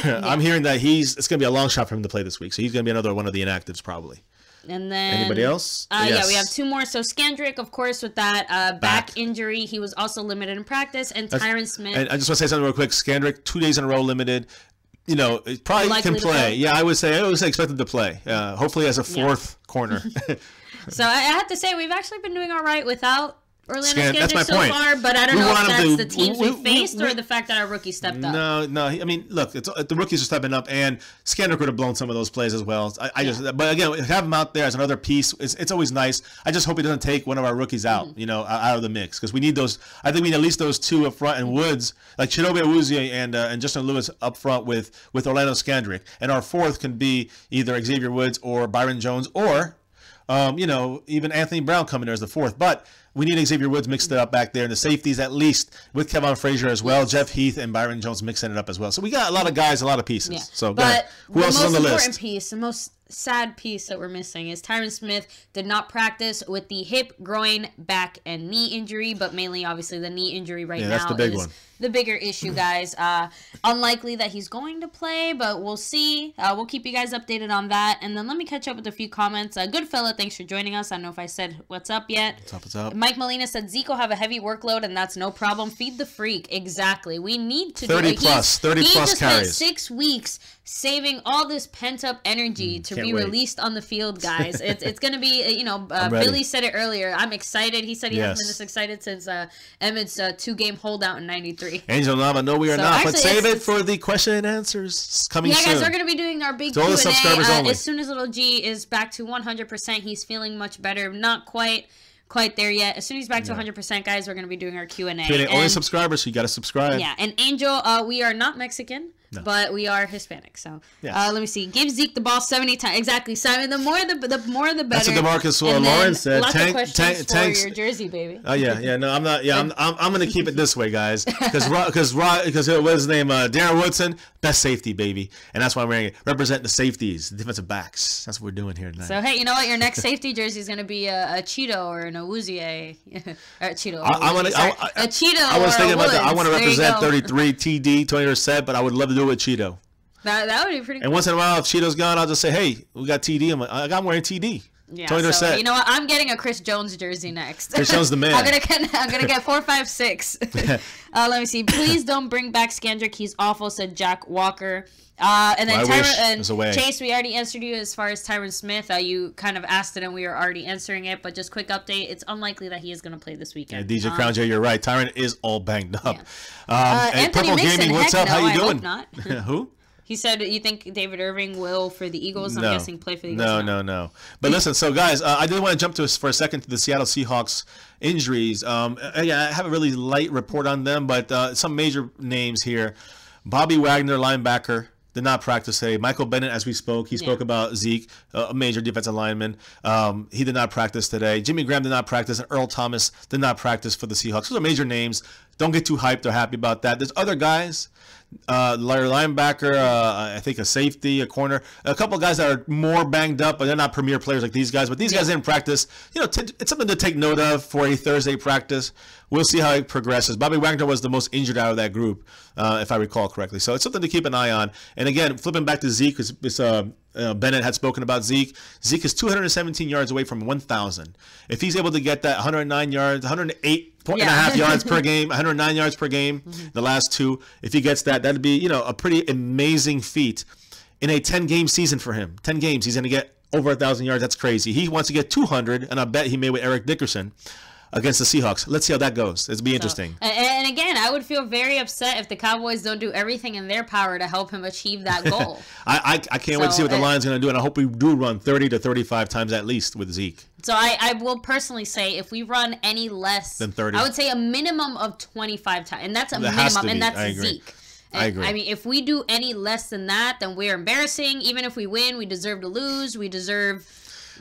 I'm hearing that it's going to be a long shot for him to play this week. So he's going to be another one of the inactives probably. And then anybody else? Yes. Yeah, we have 2 more. So Skandrick, of course, with that back injury, he was also limited in practice. And Tyron Smith. And I just want to say something real quick. Skandrick, 2 days in a row limited. It probably can play. Yeah, I would say expect him to play. Hopefully as a 4th corner. So I have to say we've actually been doing all right without Orlando Skandrick so point. far, but I don't know if that's the teams we faced or the fact that our rookie stepped up. No. I mean, look, the rookies are stepping up, and Skandrick would have blown some of those plays as well. But again, have him out there as another piece. It's always nice. I just hope he doesn't take one of our rookies out, out of the mix, because we need those. I think we need at least those 2 up front, and Woods, like Chidobe Awuzie and Justin Lewis up front with Orlando Skandrick, and our 4th can be either Xavier Woods or Byron Jones or even Anthony Brown coming there as the 4th. But we need Xavier Woods mixed it up back there. And the safeties, at least, with Kevon Frazier as well, Jeff Heath and Byron Jones mixing it up as well. So we got a lot of guys, a lot of pieces. Yeah. So but who else is on the list? The most important piece, the most sad piece that we're missing is Tyron Smith did not practice with the hip, groin, back, and knee injury, but mainly, obviously, the knee injury right now that's the big one. The bigger issue, guys. Unlikely that he's going to play, but we'll see. We'll keep you guys updated on that. And then let me catch up with a few comments. Good fella, thanks for joining us. I don't know if I said what's up yet. What's up? Mike Molina said Zeke will have a heavy workload, and that's no problem. Feed the freak. Exactly. We need to 30 do it. 30 plus he just carries. Spent 6 weeks saving all this pent-up energy to be released on the field, guys. It's going to be, Billy said it earlier. I'm excited. He said he hasn't been this excited since Emmett's 2-game holdout in '93. Angel Lama, no, we are not. But save it for the question and answers coming soon. Yeah, guys, we're going to be doing our big Q&A. As soon as Little G is back to 100%, he's feeling much better. Not quite there yet. As soon as he's back to 100%, guys, we're going to be doing our Q&A. Only subscribers, so you got to subscribe. Yeah, and Angel, we are not Mexican. No. But we are Hispanic, so let me see. Give Zeke the ball 70 times. Exactly, Simon. The more the better. That's what DeMarcus Lawrence said. Lots of questions for your jersey, baby. Oh yeah. No, I'm not. Yeah, I'm gonna keep it this way, guys. Because what's his name? Darren Woodson, best safety, baby, and that's why I'm wearing it. Represent the safeties, the defensive backs. That's what we're doing here tonight. So hey, you know what? Your next safety jersey is gonna be a Cheeto or an Awuzie. Or a Cheeto. A Cheeto. I was thinking about that. I want to represent 33 TD 20%, but I would love to do it with Cheeto. That would be pretty cool. And once in a while, if Cheeto's gone, I'll just say, hey, we got TD. I'm wearing TD. Yeah, so, you know what? I'm getting a Chris Jones jersey next. Chris Jones the man. I'm gonna get 4, 5, 6. Let me see. Please don't bring back Skandrick. He's awful, said Jack Walker. And then Chase, we already answered you as far as Tyron Smith. You kind of asked it, and we were already answering it. But just quick update: it's unlikely that he is going to play this weekend. Yeah, DJ Crown J, you're right. Tyron is all banged up. Yeah. Anthony Purple Mixon, Gaming, what's up? How you doing? I hope not. Who? He said, you think David Irving will for the Eagles? I'm guessing play for the Eagles. No. But listen, so guys, I did want to jump for a second to the Seattle Seahawks injuries. I have a really light report on them, but some major names here. Bobby Wagner, linebacker, did not practice today. Michael Bennett, as we spoke, he spoke about Zeke, a major defensive lineman. He did not practice today. Jimmy Graham did not practice, and Earl Thomas did not practice for the Seahawks. Those are major names. Don't get too hyped or happy about that. There's other guys. Linebacker, I think a safety, a corner, a couple of guys that are more banged up, but they're not premier players like these guys. But these guys didn't practice. It's something to take note of for a Thursday practice. We'll see how it progresses. Bobby Wagner was the most injured out of that group, if I recall correctly. So it's something to keep an eye on. And again, flipping back to Zeke, because Bennett had spoken about Zeke. Zeke is 217 yards away from 1,000. If he's able to get that 109 yards, 108.5 yards per game, 109 yards per game, the last 2, if he gets that, that'd be a pretty amazing feat in a 10-game season for him. 10 games, he's going to get over 1,000 yards. That's crazy. He wants to get 200, and I bet he may with Eric Dickerson against the Seahawks. Let's see how that goes. It'll be interesting. And again, I would feel very upset if the Cowboys don't do everything in their power to help him achieve that goal. I can't wait to see what the Lions going to do, and I hope we do run 30 to 35 times at least with Zeke. So I will personally say if we run any less than 30, I would say a minimum of 25 times, and that's a minimum, and that's Zeke. I agree. I mean, if we do any less than that, then we're embarrassing. Even if we win, we deserve to lose. We deserve.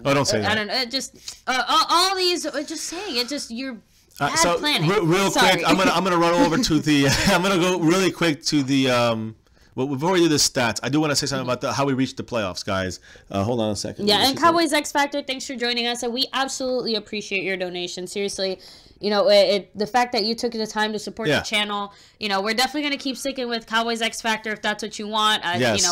Oh, don't say that. I don't know. Just all these. Just saying it. Just you're bad planning. Real quick, I'm gonna run over to the. I'm gonna go really quick to the. Well, before we do the stats, I do want to say something about how we reached the playoffs, guys. Hold on a second. Yeah, and Cowboys X Factor, thanks for joining us. And we absolutely appreciate your donation. Seriously, the fact that you took the time to support the channel, we're definitely going to keep sticking with Cowboys X Factor if that's what you want.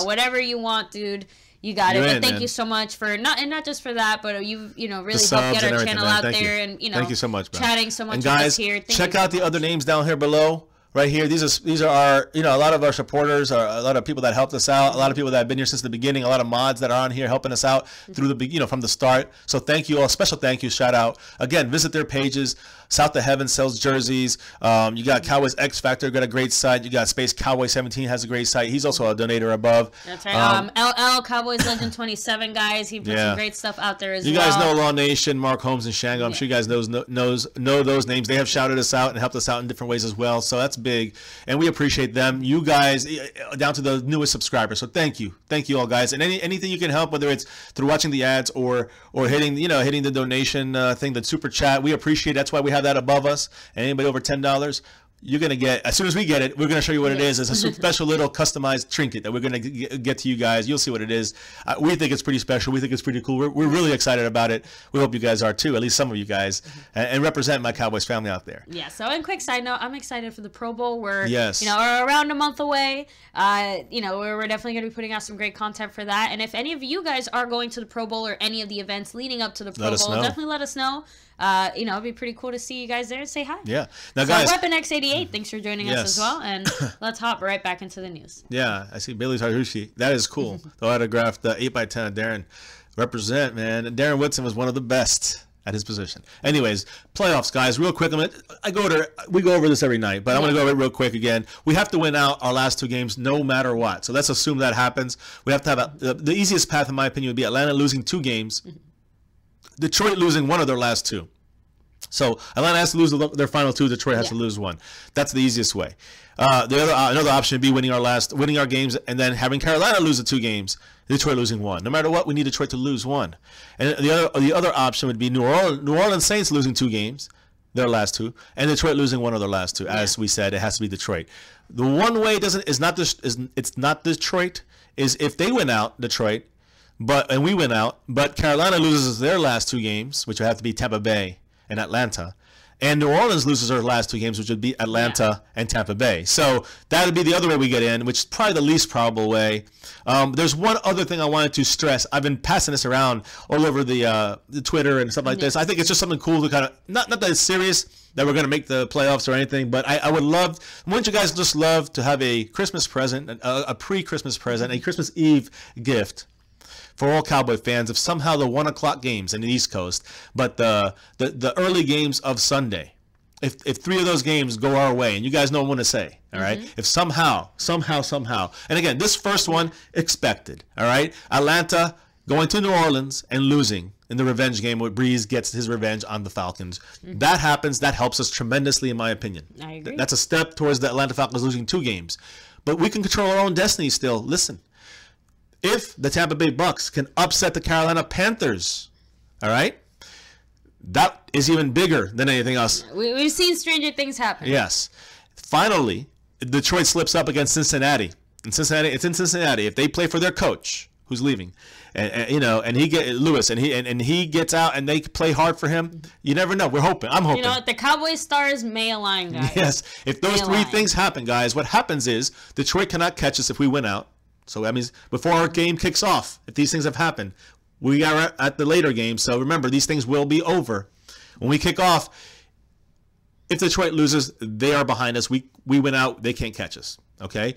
Whatever you want, dude. You got it. But thank you so much for not just for that, but you really helped get our channel out there, and thank you so much, bro. Chatting so much with us here. Check out the other names down here below. Right here, these are our, a lot of our supporters, a lot of people that helped us out, a lot of people that have been here since the beginning, a lot of mods that are on here helping us out through the, from the start. So thank you all, special thank you, shout out. Again, visit their pages. South of Heaven sells jerseys. You got Cowboys X Factor, got a great site. You got Space Cowboy 17 has a great site. He's also a donator above. That's right. LL Cowboys Legend 27, guys. He puts some great stuff out there as well. You guys know Law Nation, Mark Holmes, and Shango. I'm sure you guys know those names. They have shouted us out and helped us out in different ways as well. So that's big, and we appreciate them. You guys, down to the newest subscribers. So thank you all, guys. And anything you can help, whether it's through watching the ads or hitting the donation thing, the super chat, we appreciate it. That's why we have that above us. And anybody over $10, you're going to get, as soon as we get it, we're going to show you what it is. It's a special little customized trinket that we're going to get to you guys. You'll see what it is. We think it's pretty special. We think it's pretty cool. We're really excited about it. We hope you guys are too, at least some of you guys, and represent my Cowboys family out there. Yeah, so in quick side note, I'm excited for the Pro Bowl. We're around a month away. We're definitely going to be putting out some great content for that. And if any of you guys are going to the Pro Bowl or any of the events leading up to the Pro Bowl, definitely let us know. It'd be pretty cool to see you guys there and say hi. Yeah. Now, guys, Weapon X88, thanks for joining us as well. And let's hop right back into the news. Yeah, I see Bailey Tarhushi. That is cool. The autographed 8x10 of Darren. Represent, man. Darren Woodson was one of the best at his position. Anyways, playoffs, guys, real quick. We go over this every night, but I'm going to go over it real quick again. We have to win out our last two games no matter what. So let's assume that happens. We have to have the easiest path, in my opinion, would be Atlanta losing 2 games. Detroit losing one of their last 2. So Atlanta has to lose their final 2. Detroit has to lose 1. That's the easiest way. Another option would be winning our games and then having Carolina lose the 2 games. Detroit losing 1. No matter what, we need Detroit to lose 1. And the other option would be New Orleans Saints losing 2 games, their last 2, and Detroit losing 1 of their last 2. As we said, it has to be Detroit. The one way it's not Detroit is if they win out, Detroit. And we win out, but Carolina loses their last 2 games, which would have to be Tampa Bay and Atlanta, and New Orleans loses their last 2 games, which would be Atlanta and Tampa Bay. So that would be the other way we get in, which is probably the least probable way. There's one other thing I wanted to stress. I've been passing this around all over the Twitter and stuff like this. I think it's just something cool to kind of not that it's serious that we're going to make the playoffs or anything, but wouldn't you guys just love to have a Christmas present, a pre-Christmas present, a Christmas Eve gift for all Cowboy fans if somehow the 1 o'clock games in the East Coast, but the early games of Sunday, if 3 of those games go our way, and you guys know what I'm going to say, all right? If somehow, and again, this first one, expected, all right? Atlanta going to New Orleans and losing in the revenge game where Breeze gets his revenge on the Falcons. That happens. That helps us tremendously, in my opinion. I agree. That's a step towards the Atlanta Falcons losing 2 games. But we can control our own destiny still. Listen. If the Tampa Bay Bucks can upset the Carolina Panthers, all right, that is even bigger than anything else. We've seen stranger things happen. Yes. Finally, Detroit slips up against Cincinnati. It's in Cincinnati. If they play for their coach, who's leaving, and he get Lewis, and he gets out, and they play hard for him. You never know. We're hoping. I'm hoping. The Cowboys stars may align, guys. Yes. If those 3 things happen, guys, what happens is Detroit cannot catch us if we win out. So that means before our game kicks off, if these things have happened, we are at the later game. So remember, these things will be over. When we kick off, if Detroit loses, they are behind us. We win out. They can't catch us. Okay?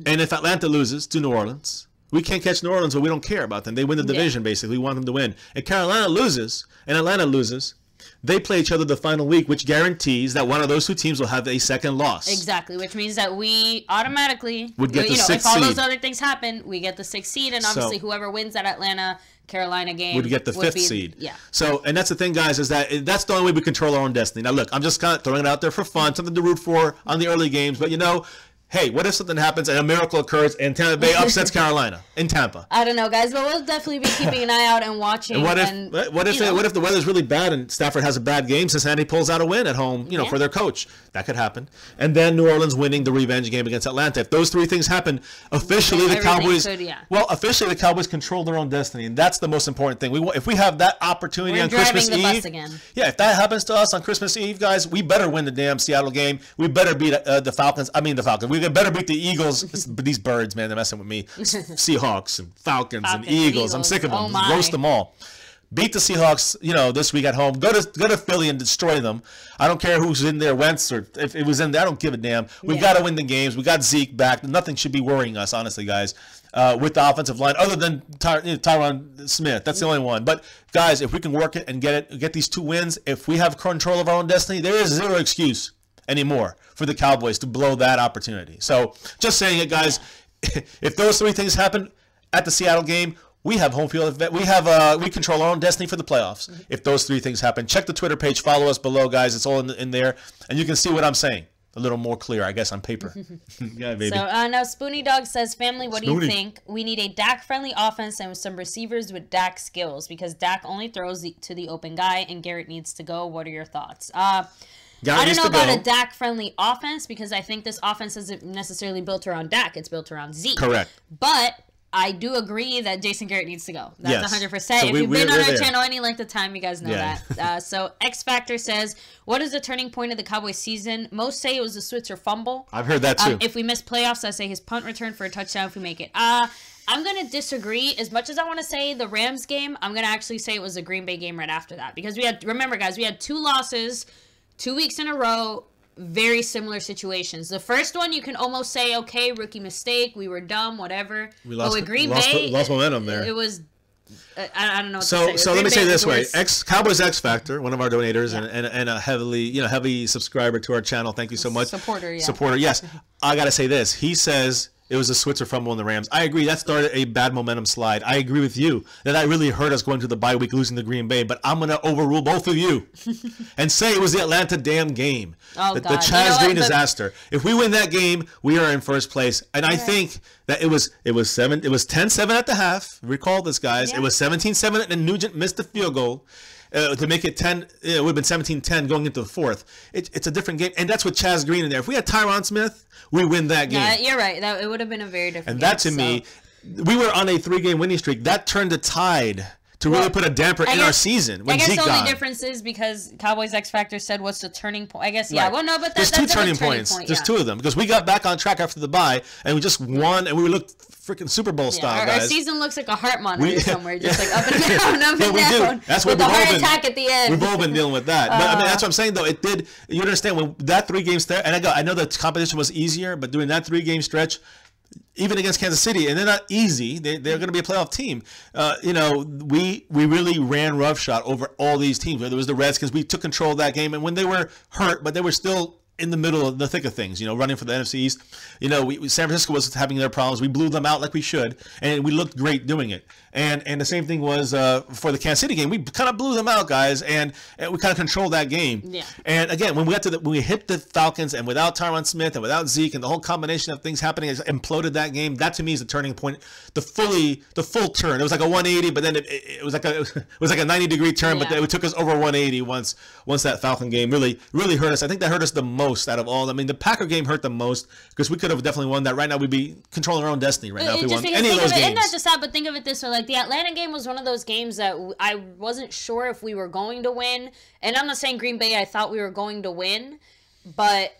And if Atlanta loses to New Orleans, we can't catch New Orleans, but we don't care about them. They win the division, basically. We want them to win. And Carolina loses, and Atlanta loses. They play each other the final week, which guarantees that one of those 2 teams will have a second loss. Exactly, which means that we automatically would get the 6th seed. If all those other things happen, we get the 6th seed, and obviously whoever wins that Atlanta-Carolina game would get the 5th seed. Yeah. So, and that's the thing, guys, is that's the only way we control our own destiny. Now, look, I'm just kind of throwing it out there for fun, something to root for on the early games, but Hey, what if something happens and a miracle occurs and Tampa Bay upsets Carolina in Tampa? I don't know, guys, but we'll definitely be keeping an eye out and watching. And what if the weather's really bad and Stafford has a bad game? Cincinnati pulls out a win at home, for their coach. That could happen. And then New Orleans winning the revenge game against Atlanta. If those three things happen, officially the Cowboys. Well, officially the Cowboys control their own destiny, and that's the most important thing. If we have that opportunity on Christmas Eve, yeah, if that happens to us on Christmas Eve, guys, we better win the damn Seattle game. We better beat the Falcons. I mean the Falcons. We better beat the Eagles. These birds, man, they're messing with me. Seahawks and Falcons and Eagles. I'm sick of them. Roast them all. Beat the Seahawks, this week at home. Go to Philly and destroy them. I don't care who's in there, Wentz, or if it was in there. I don't give a damn. We got to win the games. We got Zeke back. Nothing should be worrying us, honestly, guys, with the offensive line, other than Tyron Smith. That's the only one. But, guys, if we can work it and get these 2 wins, if we have control of our own destiny, there is zero excuse anymore for the Cowboys to blow that opportunity. So, just saying it, guys. If those 3 things happen at the Seattle game, we have home field. We control our own destiny for the playoffs. If those 3 things happen, check the Twitter page. Follow us below, guys. It's all in there, and you can see what I'm saying a little more clear, I guess, on paper. Yeah, baby. So now Spoonie Dog says, "Family, what do you think? We need a Dak-friendly offense and some receivers with Dak skills because Dak only throws to the open guy, and Garrett needs to go. What are your thoughts?" I don't know about a Dak-friendly offense because I think this offense isn't necessarily built around Dak. It's built around Zeke. Correct. But I do agree that Jason Garrett needs to go. That's 100%. So if you've been on our channel any length of time, you guys know that. So X Factor says, what is the turning point of the Cowboys season? Most say it was a Switzer fumble. I've heard that too. If we miss playoffs, I say his punt return for a touchdown if we make it. I'm going to disagree. As much as I want to say the Rams game, I'm going to actually say it was a Green Bay game right after that. Because remember guys, we had 2 losses 2 weeks in a row, very similar situations. The first one, you can almost say, okay, rookie mistake, we were dumb, whatever. But with Green Bay, lost momentum there. It was, I don't know what to say. So let me say it this way. Cowboys X Factor, one of our donators and a heavy subscriber to our channel. Thank you so much. Supporter, yes. I got to say this. He says it was a Switzer fumble in the Rams. I agree. That started a bad momentum slide. I agree with you that really hurt us going to the bye week, losing to Green Bay. But I'm going to overrule both of you and say it was the Atlanta damn game. The Chaz Green disaster. If we win that game, we are in first place. And I think that it was 10-7 at the half. Recall this, guys. It was 17-7 and Nugent missed the field goal. To make it 10, it would have been 17-10 going into the 4th. It's a different game, and that's with Chaz Green in there. If we had Tyron Smith, we win that game. Yeah, you're right. It would have been a very different game. And that, to me, we were on a 3-game winning streak. That turned the tide to really put a damper in our season when Zeke the only gone. difference is because Cowboys X Factor said, what's the turning point? I guess, Right. Well, no, but there's that's 2 turning points. There's 2 of them because we got back on track after the bye, and we just won, and we looked freaking Super Bowl style, guys. Our season looks like a heart monitor somewhere, just like up and down, up and down. That's with the heart attack at the end. We've all been dealing with that. But I mean, that's what I'm saying, though. It did. You understand when that 3-game stretch, and I know the competition was easier, but during that 3-game stretch, even against Kansas City, and they're not easy. They're going to be a playoff team. We really ran roughshod over all these teams. Whether it was the Redskins, we took control of that game, and when they were hurt, but they were still in the middle of the thick of things, running for the NFC East. San Francisco was having their problems. We blew them out like we should, and we looked great doing it. And the same thing was for the Kansas City game. We kind of blew them out, guys, and we kind of controlled that game. Yeah. And again, when we hit the Falcons, and without Tyron Smith and without Zeke, and the whole combination of things happening has imploded that game. That to me is the turning point, the full turn. It was like a 180, but then it was like a 90-degree turn, but it took us over 180 once that Falcon game really hurt us. I think that hurt us the most out of all. I mean, the Packer game hurt the most because we could have definitely won that. Right now, we'd be controlling our own destiny right now if we won any of those games. And not just that, but think of it this way: like the Atlanta game was one of those games that I wasn't sure if we were going to win. And I'm not saying Green Bay, I thought we were going to win, but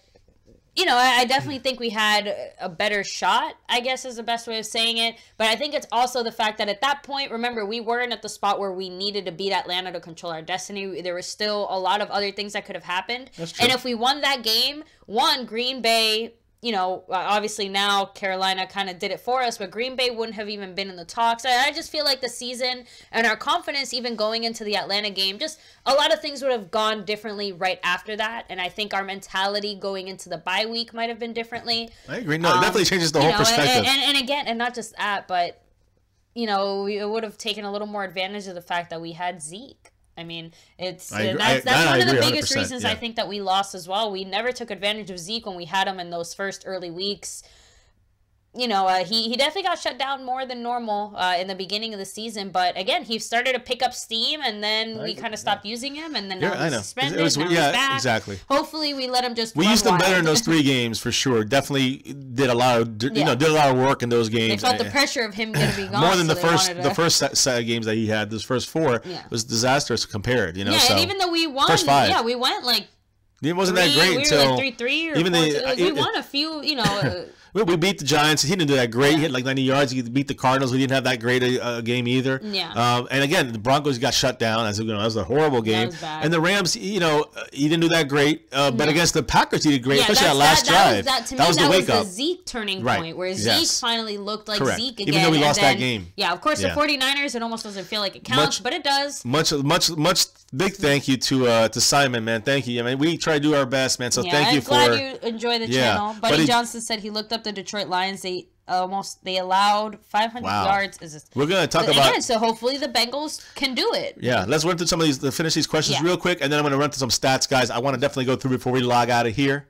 I definitely think we had a better shot, I guess is the best way of saying it. But I think it's also the fact that at that point, remember, we weren't at the spot where we needed to beat Atlanta to control our destiny. There was still a lot of other things that could have happened. That's true. And if we won that game, Green Bay, obviously now Carolina kind of did it for us, but Green Bay wouldn't have even been in the talks. I just feel like the season and our confidence even going into the Atlanta game, just a lot of things would have gone differently right after that. And I think our mentality going into the bye week might have been differently. I agree. No, it definitely changes the whole perspective. And again, and not just that, but, it would have taken a little more advantage of the fact that we had Zeke. I mean, that's one of the biggest reasons yeah. I think that we lost as well. We never took advantage of Zeke when we had him in those first early weeks. You know, he definitely got shut down more than normal in the beginning of the season. But again, he started to pick up steam, and then we kind of stopped using him, and then now he's suspended. Now he's back. Exactly. Hopefully, we let him just. We used him better in those 3 games for sure. Definitely did a lot of did a lot of work in those games. They felt the pressure of him going to be gone more than the first set of games that he had. Those first 4 was disastrous compared. You know, and even though we won, first 5. we went like. It wasn't that great until like 3-3 or even 4-2. We won a few. You know. We beat the Giants. He didn't do that great. He hit like 90 yards. He beat the Cardinals. We didn't have that great a game either. Yeah. And again, the Broncos got shut down. As you know, that was a horrible game. That was bad. And the Rams, he didn't do that great. But against the Packers, he did great, especially that last drive. That was the Zeke turning point, where Zeke finally looked like Zeke again. Even though we lost that game. Yeah, of course, the 49ers, it almost doesn't feel like it counts, but it does. Much big thank you to Simon, man. Thank you. I mean, we try to do our best, man. So thank you for. I'm glad you enjoy the channel. Buddy Johnson said he looked up the Detroit Lions. They allowed 500 yards. We're gonna talk about again, so hopefully the Bengals can do it. Yeah, let's run through some of these. Finish these questions real quick, and then I'm gonna run through some stats, guys. I want to definitely go through before we log out of here.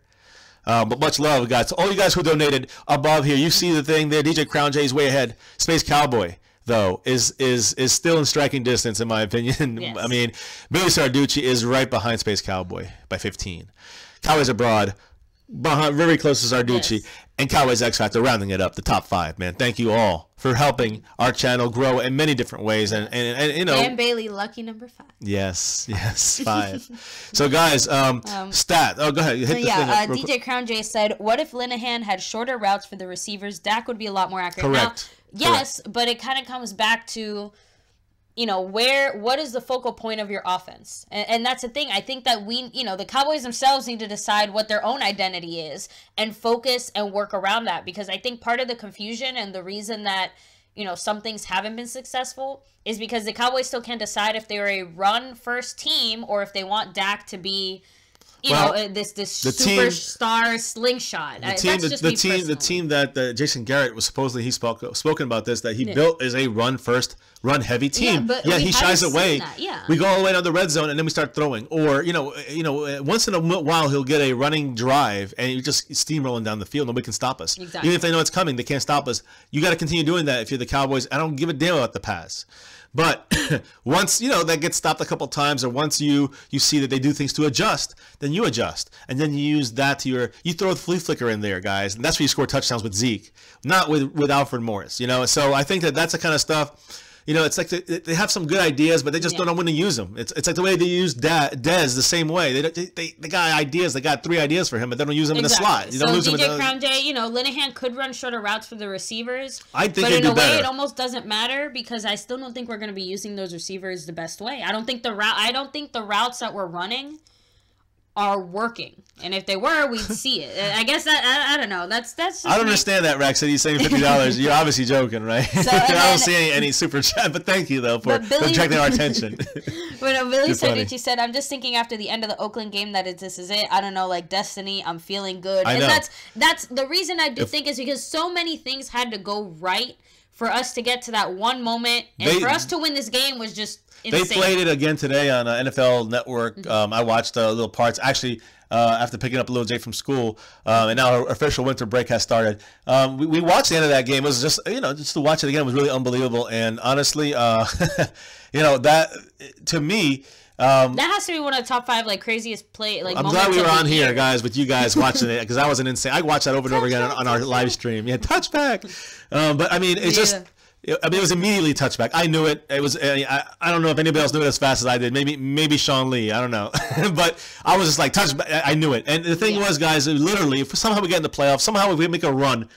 But much love, guys. So all you guys who donated above here, you see the thing there. DJ Crown J is way ahead. Space Cowboy, though, is still in striking distance, in my opinion. Yes. I mean, Billy Sarducci is right behind Space Cowboy by 15. Cowboys Abroad, very close to Sarducci. Yes. And Cowboys X Factor rounding it up, the top 5, man. Thank you all for helping our channel grow in many different ways. And you know. Dan Bailey, lucky number 5. Yes, 5. So, guys, stat. Oh, go ahead. Hit the thing DJ Crown J said, what if Linehan had shorter routes for the receivers? Dak would be a lot more accurate. Correct. Now, yes, but it kind of comes back to, you know, what is the focal point of your offense? And that's the thing. I think that the Cowboys themselves need to decide what their own identity is and focus and work around that. Because I think part of the confusion and the reason that, some things haven't been successful is because the Cowboys still can't decide if they're a run-first team or if they want Dak to be, this superstar slingshot. The team that Jason Garrett was supposedly spoken about this, that he built is a run heavy team. Yeah, he shies away. We go all the way down the red zone and then we start throwing. Or once in a while he'll get a running drive and you just steamrolling down the field. Nobody can stop us. Exactly. Even if they know it's coming, they can't stop us. You got to continue doing that if you're the Cowboys. I don't give a damn about the pass. But once, that gets stopped a couple times, or once you see that they do things to adjust, then you adjust. And then you use that to you throw the flea flicker in there, guys. And that's where you score touchdowns with Zeke, not with Alfred Morris, So I think that's the kind of stuff, it's like they have some good ideas, but they just don't know when to use them. It's like the way they use Dez the same way. They got ideas. They got 3 ideas for him, but they don't use them in the slot. So DJ Crown J, Linehan could run shorter routes for the receivers. I think, but in a way, it almost doesn't matter because I still don't think we're going to be using those receivers the best way. I don't think the routes that we're running are working, and if they were, we'd see it. I guess that I don't know. That's just I don't understand that, Rex. That he's saying $50. You're obviously joking, right? So, I don't see any super chat, but thank you though for attracting our attention. When Billy Sarducci said, "I'm just thinking after the end of the Oakland game that this is it. I don't know, like destiny. I'm feeling good." And that's the reason I think is because so many things had to go right for us to get to that one moment, and for us to win this game was just. Insane. They played it again today on NFL Network. I watched little parts. Actually, after picking up a little Jake from school, and now our official winter break has started. We watched the end of that game. It was just just to watch it again was really unbelievable. And honestly, that to me. That has to be one of the top 5 craziest play. I'm glad we were on here, guys, with you guys watching it because that was an insane. I watched that over and over again on our live stream. Yeah, touchback. But I mean, it's just. I mean, it was immediately touchback. I knew it. It was. I don't know if anybody else knew it as fast as I did. Maybe Sean Lee. I don't know. But I was just like touchback. I knew it. And the thing was, guys, literally, if somehow we get in the playoffs, somehow we make a run,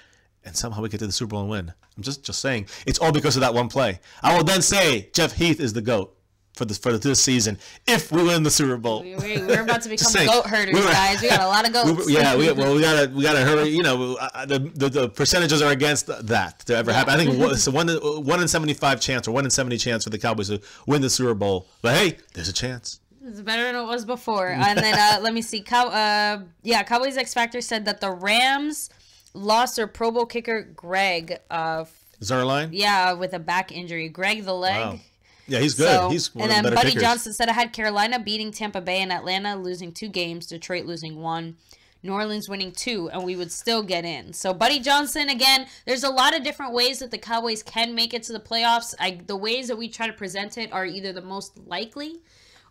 and somehow we get to the Super Bowl and win. I'm just saying, it's all because of that one play. I will then say Jeff Heath is the GOAT. For this season, if we win the Super Bowl, we're about to become goat herders, guys. We got a lot of goats. We gotta hurry. The percentages are against that to ever happen. I think it's a 1 in 75 chance or 1 in 70 chance for the Cowboys to win the Super Bowl. But hey, there's a chance. It's better than it was before. And then let me see. Cowboys X Factor said that the Rams lost their Pro Bowl kicker Greg. Zerline? Yeah, with a back injury. Greg the leg. Wow. Yeah, he's good. So, He's one and of the then better Buddy kickers. Johnson said I had Carolina beating Tampa Bay and Atlanta losing 2 games, Detroit losing 1, New Orleans winning 2, and we would still get in. So Buddy Johnson, again, there's a lot of different ways that the Cowboys can make it to the playoffs. The ways that we try to present it are either the most likely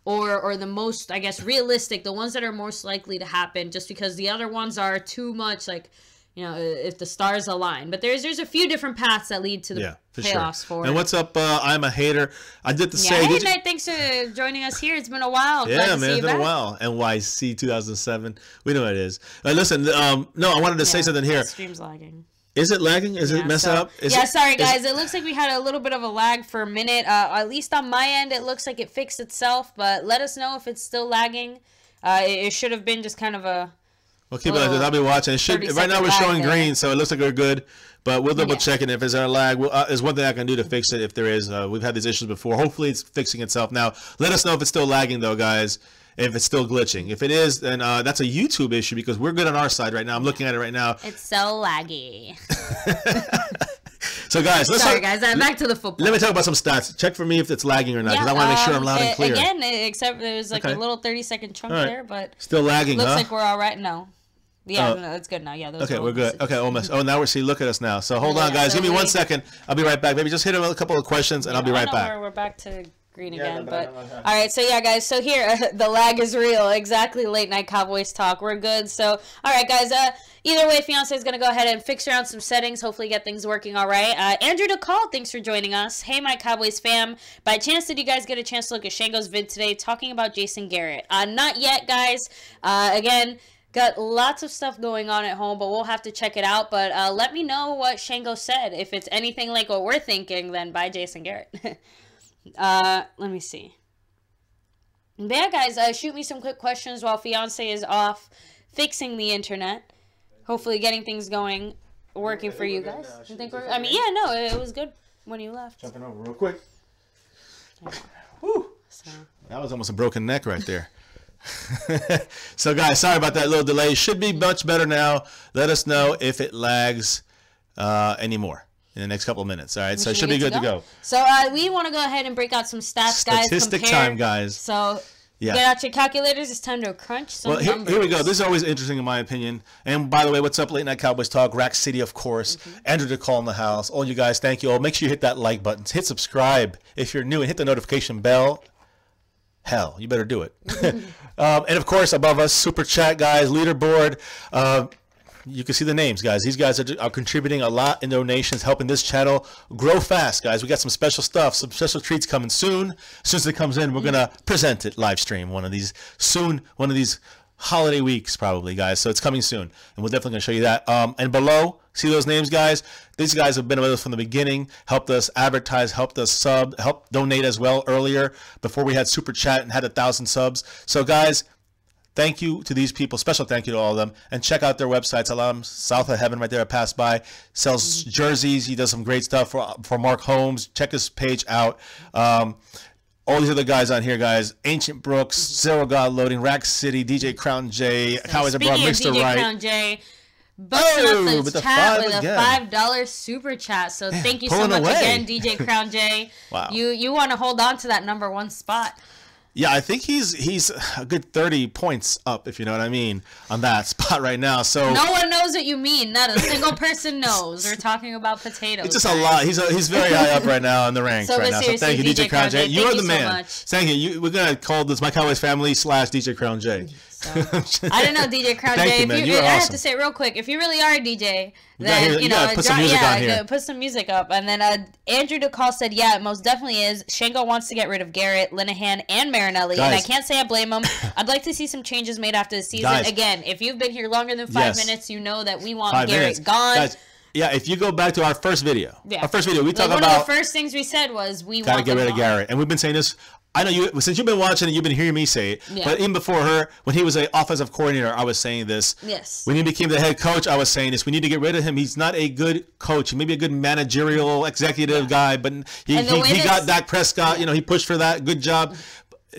or the most, I guess, realistic, the ones that are most likely to happen, just because the other ones are too much, like, you know, if the stars align. But there's a few different paths that lead to the playoffs for. And what's up? I'm a hater. I did the say. Hey, Knight, thanks for joining us here. It's been a while. Yeah, man, it's been a while. NYC 2007. We know what it is. Listen, no, I wanted to say something here. The stream's lagging. Is it lagging? Is it messing up? Sorry, guys. It looks like we had a little bit of a lag for a minute. At least on my end, it looks like it fixed itself. But let us know if it's still lagging. It should have been just kind of a... We'll keep it like this. I'll be watching. It should. Right now we're showing green, so it looks like we're good. But we'll double check it. If there's a lag, there's one thing I can do to fix it if there is. We've had these issues before. Hopefully it's fixing itself now. Let us know if it's still lagging, though, guys. If it's still glitching. If it is, then that's a YouTube issue because we're good on our side right now. I'm looking at it right now. It's so laggy. So, guys, back to the football. Let me talk about some stats. Check for me if it's lagging or not, because I want to make sure I'm loud and clear. Again, except there was like a little 30-second chunk there, but still lagging. Looks like we're all right. No. Yeah, no, it's good now. Yeah, those okay, we're good. Okay, almost. Oh, now look at us now. So hold on, guys. Give me 1 second. I'll be right back. Maybe just hit him with a couple of questions, and I'll be right back. We're back to green again. But all right, so yeah, guys. So here, the lag is real. Exactly, late night Cowboys talk. We're good. So all right, guys. Either way, fiance is gonna go ahead and fix around some settings. Hopefully, get things working all right. Andrew DeCall, thanks for joining us. Hey, my Cowboys fam. By chance, did you guys get a chance to look at Shango's vid today talking about Jason Garrett? Not yet, guys. Again. Got lots of stuff going on at home, but we'll have to check it out. But let me know what Shango said. If it's anything like what we're thinking, then bye Jason Garrett. Let me see. But yeah, guys, shoot me some quick questions while fiance is off fixing the internet. Hopefully getting things going, working for you guys. You think we're, I mean, yeah, no, it was good when you left. Jumping over real quick. Whew. That was almost a broken neck right there. So guys, sorry about that little delay. Should be much better now. Let us know if it lags anymore in the next couple of minutes. All right, so it should be good to go. So we want to go ahead and break out some stats, guys. Statistic time, guys. So get out your calculators. It's time to crunch some numbers. Here we go. This is always interesting in my opinion. And by the way, what's up, Late Night Cowboys Talk? Rack City, of course. Andrew DeCall in the house. All you guys, thank you all. Make sure you hit that like button. Hit subscribe if you're new, and hit the notification bell. Hell, you better do it. And of course, above us, Super Chat, guys, leaderboard. You can see the names, guys. These guys are contributing a lot in donations, helping this channel grow fast, guys. We got some special stuff, some special treats coming soon. As soon as it comes in, we're going to present it, live stream one of these holiday weeks probably, guys. So it's coming soon, and we're definitely going to show you that. And below, see those names, guys? These guys have been with us from the beginning, helped us advertise, helped us sub, helped donate as well earlier before we had Super Chat and had 1,000 subs. So, guys, thank you to these people. Special thank you to all of them. And check out their websites. Alam, South of Heaven right there, I passed by. Sells jerseys. He does some great stuff for Mark Holmes. Check his page out. All these other guys on here, guys. Ancient Brooks, Zero God Loading, Rack City, DJ Crown J, Cowboys Abroad, Mr. DJ Right. Crown J, busting up the chat with a $5 super chat. So thank you so much again, DJ Crown J. Wow. You want to hold on to that number 1 spot. Yeah, I think he's a good 30 points up, if you know what I mean, on that spot right now. So no one knows what you mean. Not a single person knows. We're talking about potatoes. It's just a lot. He's very high up right now in the ranks right now. So thank you, DJ Crown J. You're the man. Thank you. We're gonna call this My Cowboys Family / DJ Crown J. So, I don't know, DJ Crown J. You, man. I have to say real quick, if you really are a DJ, then you know, put some music on here. Put some music up. And then Andrew DeCall said, yeah, it most definitely is. Shango wants to get rid of Garrett, Linehan, and Marinelli, and I can't say I blame him. I'd like to see some changes made after the season. Again, if you've been here longer than 5 minutes, you know that we want Garrett gone. Guys, yeah, if you go back to our first video, we talk about one of the first things we said was we want to get rid of Garrett, and we've been saying this. I know you, since you've been watching it, you've been hearing me say it. Yeah. But even before her, when he was an offensive coordinator, I was saying this. Yes. When he became the head coach, I was saying this. We need to get rid of him. He's not a good coach. He may be a good managerial executive guy, but he got Dak Prescott. You know, he pushed for that. Good job.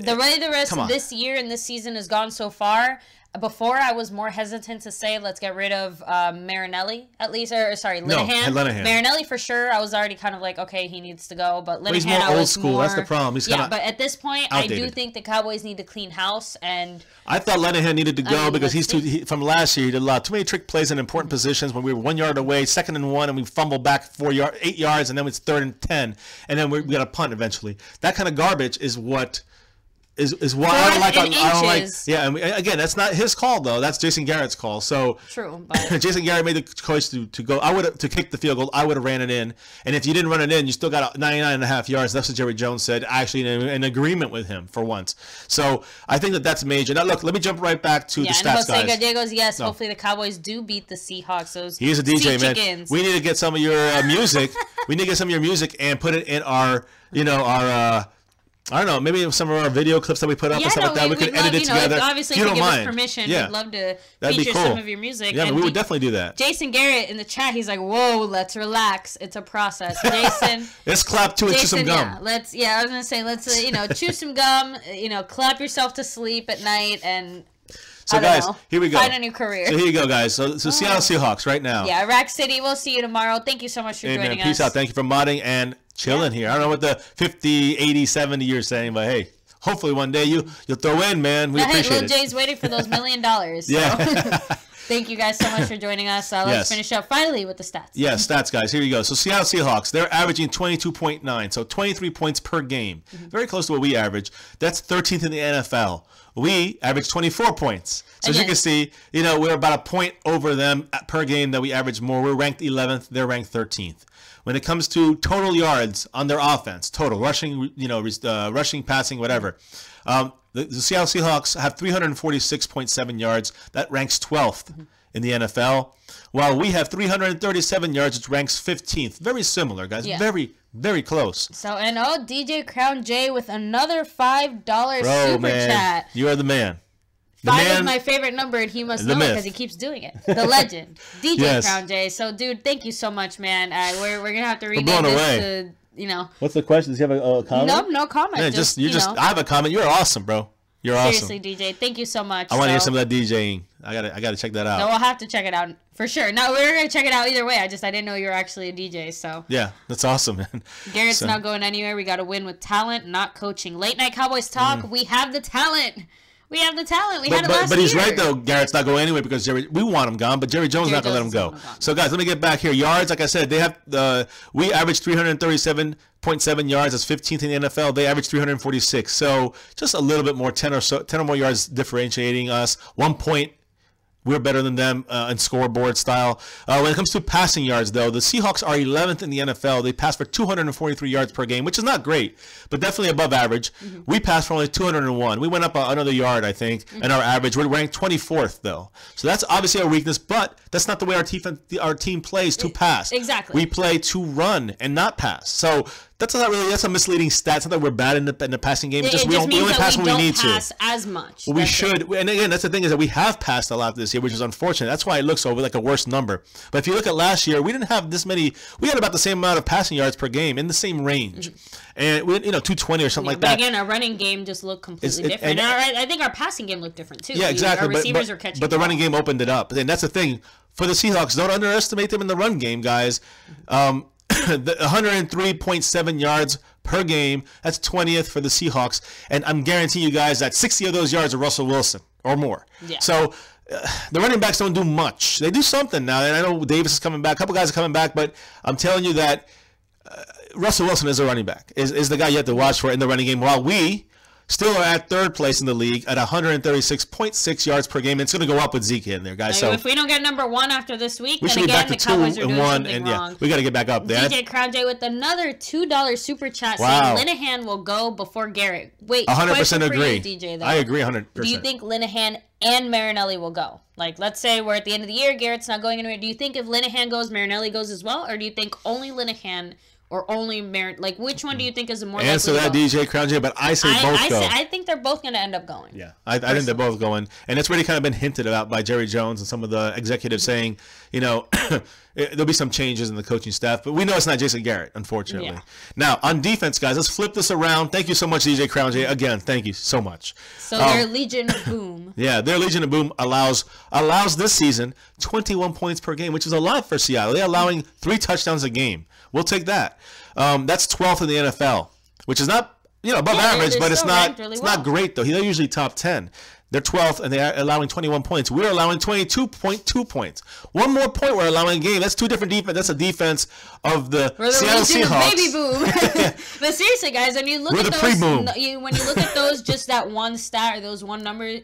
The way the rest of this year and this season has gone so far, before I was more hesitant to say let's get rid of Marinelli at least, or sorry, Linehan. No, Linehan. Marinelli for sure. I was already kind of like, okay, he needs to go, but Linehan, he's more I was old school. That's the problem. He's but at this point, outdated. I do think the Cowboys need to clean house, and I thought Linehan needed to go because from last year he did a lot too many trick plays in important positions when we were 1 yard away, 2nd and 1, and we fumbled back 8 yards, and then it's 3rd and 10, and then we got a punt eventually. That kind of garbage is what. Is why I don't like. Yeah, and again, that's not his call though. That's Jason Garrett's call. So true. But Jason Garrett made the choice to go. To kick the field goal. I would have ran it in. And if you didn't run it in, you still got 99.5 yards. That's what Jerry Jones said. Actually, in agreement with him for once. So I think that's major. Now look, let me jump right back to the stats, Jose guys. Gallegos, yes. No. Hopefully the Cowboys do beat the Seahawks. He's a DJ, man. Chickens. We need to get some of your music. We need to get some of your music and put it in our, I don't know, maybe some of our video clips that we put up and stuff like that. We could edit it together. Obviously, if you give us permission, we'd love to feature some of your music. Yeah, we would definitely do that. Jason Garrett in the chat, he's like, whoa, let's relax. It's a process. Jason. Let's clap to it, chew some gum. I was going to say, let's, chew some gum, clap yourself to sleep at night and... So guys, here we go. Find a new career. So here you go, guys. So Seattle Seahawks right now. Yeah, Rack City. We'll see you tomorrow. Thank you so much for joining us. Peace out. Thank you for modding and chilling here. I don't know what the 50, 80, 70 you're saying, but hey, hopefully one day you'll throw in, man. We appreciate it. Lil Jay's waiting for those $1 million. So. Yeah. Thank you guys so much for joining us. Let's finish up finally with the stats. Yeah, stats, guys. Here you go. So Seattle Seahawks, they're averaging 22.9, so 23 points per game. Very close to what we average. That's 13th in the NFL. We average 24 points. So as you can see, we're about a point over them per game that we average more. We're ranked 11th. They're ranked 13th. When it comes to total yards on their offense, total rushing, rushing, passing, whatever. The Seattle Seahawks have 346.7 yards. That ranks 12th in the NFL. While we have 337 yards, which ranks 15th. Very similar, guys. Yeah. Very, very close. So, and DJ Crown J with another $5 super chat. You are the man. Five is my favorite number, and he must know it because he keeps doing it. The legend, DJ Crown J. So, dude, thank you so much, man. We're gonna have to rename this to, What's the question? Does he have a comment? No comment. Yeah, I have a comment. You're awesome, bro. You're awesome. Seriously, DJ, thank you so much. I want to hear some of that DJing. I gotta check that out. No, we'll have to check it out for sure. No, we're gonna check it out either way. I didn't know you were actually a DJ. So yeah, that's awesome, man. Garrett's not going anywhere. We got to win with talent, not coaching. Late Night Cowboys talk. We have the talent. We have the talent. We had it last year. But he's right, though. Garrett's not going anyway because we want him gone, but Jerry Jones not going to let him go. So, guys, let me get back here. Yards, like I said, we average 337.7 yards. That's 15th in the NFL. They average 346. So, just a little bit more, 10 or more yards differentiating us. 1 point. We're better than them in scoreboard style. When it comes to passing yards, though, the Seahawks are 11th in the NFL. They pass for 243 yards per game, which is not great, but definitely above average. We passed for only 201. We went up another yard, I think, in our average. We're ranked 24th, though. So that's obviously our weakness, but that's not the way our team plays to pass. Exactly. We play to run and not pass. So that's a misleading stat. It's not that we're bad in the passing game. We only pass when we need to. Pass as much. Well, we should. And again, that's the thing is that we have passed a lot this year, which is unfortunate. That's why it looks like a worse number. But if you look at last year, we didn't have this many. We had about the same amount of passing yards per game in the same range. And we 220 or something like that. But again, our running game just looked completely different. And I think our passing game looked different too. Yeah, exactly. Our receivers are catching. But the running game opened it up. And that's the thing. For the Seahawks, don't underestimate them in the run game, guys. 103.7 yards per game. That's 20th for the Seahawks. And I'm guaranteeing you guys that 60 of those yards are Russell Wilson or more. Yeah. So the running backs don't do much. They do something now. And I know Davis is coming back. A couple guys are coming back. But I'm telling you that Russell Wilson is a running back, is the guy you have to watch for in the running game, while we still are at third place in the league at 136.6 yards per game. And it's going to go up with Zeke in there, guys. So if we don't get number 1 after this week, we then should be again, back to the Cowboys 2 are doing and 1, something wrong. Yeah, we got to get back up there. DJ Crown J with another $2 super chat saying Linehan will go before Garrett. Wait, 100% agree. You, DJ, though. I agree 100%. Do you think Linehan and Marinelli will go? Like, let's say we're at the end of the year, Garrett's not going anywhere. Do you think if Linehan goes, Marinelli goes as well? Or do you think only Linehan or only like which one do you think is the more likely Answer that, DJ Crown J, but I say both go. I think they're both going to end up going. Yeah, I think they're both going. And it's really kind of been hinted about by Jerry Jones and some of the executives saying, there'll be some changes in the coaching staff, but we know it's not Jason Garrett, unfortunately. Yeah. Now, on defense, guys, let's flip this around. Thank you so much, DJ Crown J. Again, thank you so much. So their Legion of Boom. Yeah, their Legion of Boom allows this season 21 points per game, which is a lot for Seattle. They're allowing 3 touchdowns a game. We'll take that. That's 12th in the NFL, which is not above average, but it's not great though. They're usually top 10. They're 12th, and they're allowing 21 points. We're allowing 22.2 points. One more point we're allowing a game. That's 2 different defense. That's a defense of the Seattle Seahawks. Baby boom. But seriously, guys, when you look at those, when you look at those, just that one stat or those one number,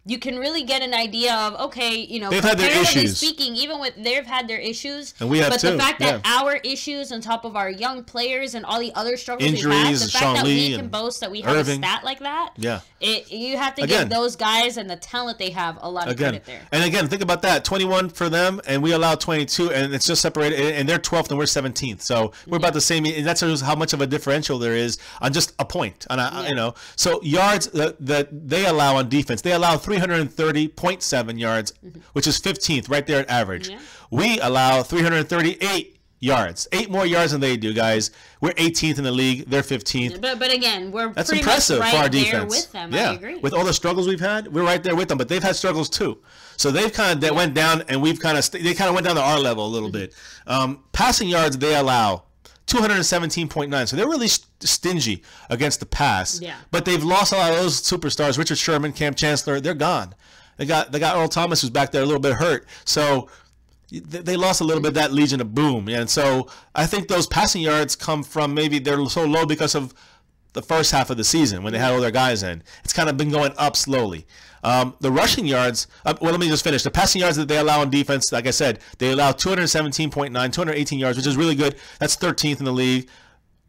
you can really get an idea of, okay, they've had their issues. Speaking, even with they've had their issues, and we have but too. The fact that our issues on top of our young players and all the other struggles injuries, we've had, the fact Sean that Lee we can boast that we have Irving. a stat like that, you have to again, give those guys and the talent they have a lot of credit there. And again, think about that: 21 for them, and we allow 22, and it's just separated. And they're 12th, and we're 17th, so we're about the same. And that shows how much of a differential there is on just a point. So yards that they allow on defense, they allow 330.7 yards, which is 15th, right there at average. Yeah. We allow 338 yards, 8 more yards than they do, guys. We're 18th in the league. They're 15th. But again, that's pretty impressive much right for our there defense. With them. Yeah, I agree. With all the struggles we've had, we're right there with them. But they've had struggles too. So they've kind of went down, and we've kind of they kind of went down to our level a little bit. Passing yards they allow 217.9. So they're really stingy against the pass. Yeah. But they've lost a lot of those superstars. Richard Sherman, Cam Chancellor, they're gone. They got Earl Thomas, who's back there a little bit hurt. So they lost a little bit of that Legion of Boom. And so I think those passing yards come from maybe they're so low because of the first half of the season when they had all their guys in. It's kind of been going up slowly. The rushing yards, let me just finish. The passing yards that they allow on defense, like I said, they allow 217.9, 218 yards, which is really good. That's 13th in the league.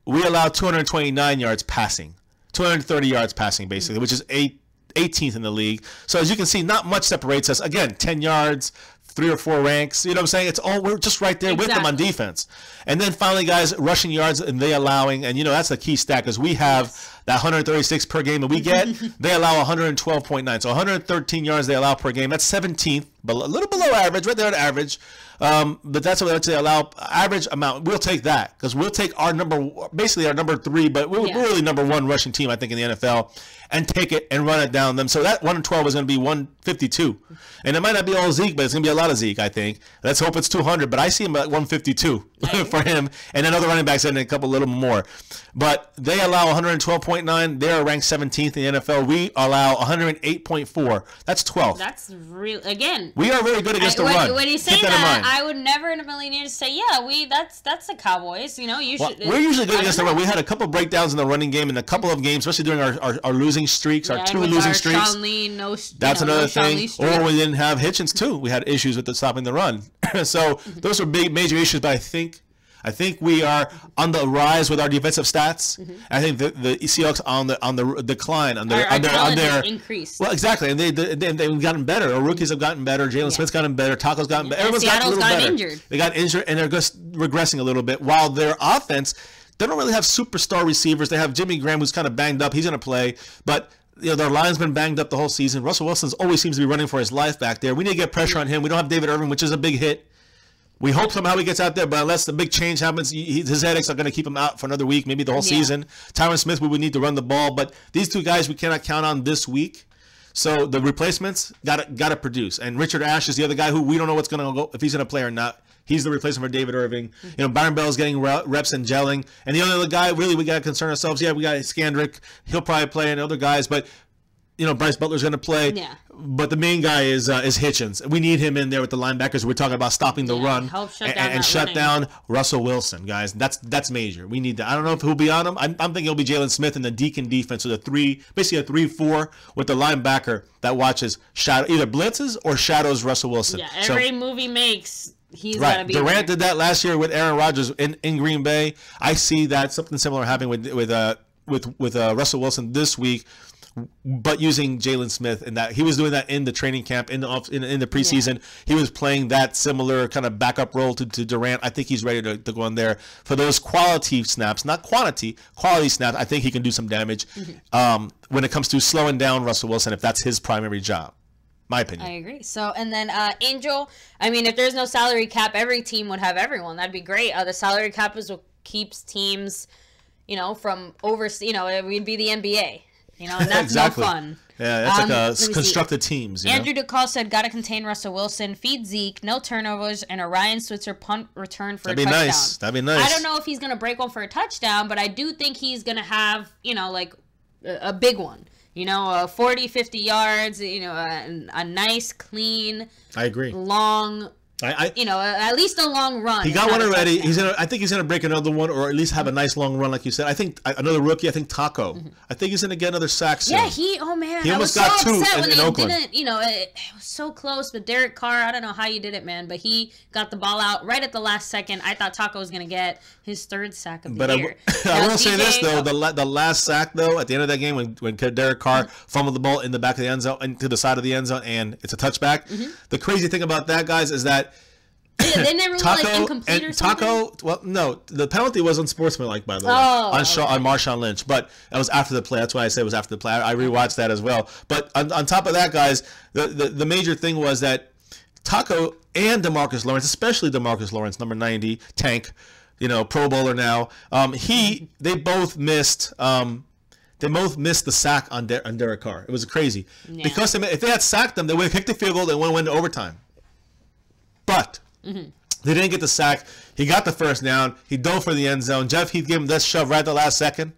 We allow 229 yards passing, 230 yards passing, basically, which is 18th in the league. So as you can see, not much separates us. Again, 10 yards, 3 or 4 ranks. You know what I'm saying? It's all, we're just right there with them on defense. And then finally, guys, rushing yards and they allowing, and that's the key stat because we have that 136 per game that we get. They allow 112.9. So 113 yards they allow per game. That's 17th, but a little below average, right there at average. But that's what they allow, average amount. We'll take that because we'll take our basically our number 3, but we're really number 1 rushing team, I think, in the NFL, and take it and run it down them. So that 112 is going to be 152. And it might not be all Zeke, but it's going to be a lot of Zeke, I think. Let's hope it's 200, but I see him at 152 for him. And then other running backs and a couple little more. But they allow 112.9. They're ranked 17th in the NFL. We allow 108.4. That's 12th. That's real. Again, we are very good against the run. When you say that, I would never in a million years say, that's the Cowboys. We're usually good against the run. We had a couple breakdowns in the running game in a couple of games, especially during our losing streaks, our 2 losing streaks. Sean Lee, that's another thing. Or we didn't have Hitchens too. We had issues with stopping the run. So those are big major issues. But I think we are on the rise with our defensive stats. I think the Seahawks on the decline on their increase. Well, exactly, and they've gotten better. Our rookies have gotten better. Jalen Smith's gotten better. Taco's gotten better. Everyone's gotten a little better. Injured. They got injured, and they're just regressing a little bit. While their offense, they don't really have superstar receivers. They have Jimmy Graham, who's kind of banged up. He's going to play, but their line's been banged up the whole season. Russell Wilson always seems to be running for his life back there. We need to get pressure on him. We don't have David Irving, which is a big hit. We hope somehow he gets out there, but unless the big change happens, his headaches are going to keep him out for another week, maybe the whole season. Tyron Smith, we would need to run the ball, but these 2 guys we cannot count on this week. So the replacements got to produce. And Richard Ash is the other guy who we don't know what's going to go if he's going to play or not. He's the replacement for David Irving. Byron Bell's getting reps and gelling. And the only other guy really we got to concern ourselves. Yeah, we got Skandrick. He'll probably play, and other guys, but Bryce Butler's going to play. Yeah. But the main guy is Hitchens. We need him in there with the linebackers. We're talking about stopping the run and shut down Russell Wilson, guys. That's major. We need that. I don't know if he'll be on him. I'm thinking it'll be Jalen Smith in the Deacon defense with basically a 3-4 with the linebacker that watches either blitzes or shadows Russell Wilson. Yeah, every move he makes, he's got to be Durant did that last year with Aaron Rodgers in Green Bay. I see that something similar happening with Russell Wilson this week, but using Jalen Smith, and that he was doing that in the training camp in the preseason. He was playing that similar kind of backup role to Durant. I think he's ready to go in there for those quality snaps, not quantity, quality snaps. I think he can do some damage when it comes to slowing down Russell Wilson if that's his primary job. My opinion. I agree. So, and then Angel, I mean, if there's no salary cap, every team would have everyone. That'd be great. The salary cap is what keeps teams, from it would be the NBA, and that's exactly. no fun. Yeah, that's like constructed teams. Andrew DeCall said, "Gotta contain Russell Wilson, feed Zeke, no turnovers, and a Ryan Switzer punt return for a touchdown." Nice. That'd be nice. I don't know if he's gonna break one for a touchdown, but I do think he's gonna have, like a big one. 40, 50 yards. A nice, clean. I agree. Long. At least a long run. He got one already. I think he's gonna break another one, or at least have a nice long run, like you said. I think another rookie. I think Taco. Mm-hmm. I think he's gonna get another sack soon. Yeah, he almost got two in Oakland. It was so close. But Derek Carr, I don't know how you did it, man. But he got the ball out right at the last second. I thought Taco was gonna get his third sack of the year. I will say this though: the last sack though, at the end of that game, when Derek Carr fumbled the ball in the back of the end zone, into the side of the end zone, and it's a touchback. Mm-hmm. The crazy thing about that, guys, is that. They never Taco, incomplete or something? Taco, well, no, the penalty was unsportsmanlike, by the way, on Marshawn Lynch, but that was after the play. That's why I said it was after the play. I rewatched that as well. But on top of that, guys, the major thing was that Taco and DeMarcus Lawrence, especially DeMarcus Lawrence, number 90, tank, Pro Bowler now, they both missed the sack on Derek Carr. It was crazy. Yeah. Because if they had sacked them, they would have kicked the field goal and would have went to overtime. But they didn't get the sack. He got the first down. He dove for the end zone. Jeff Heath gave him that shove right at the last second,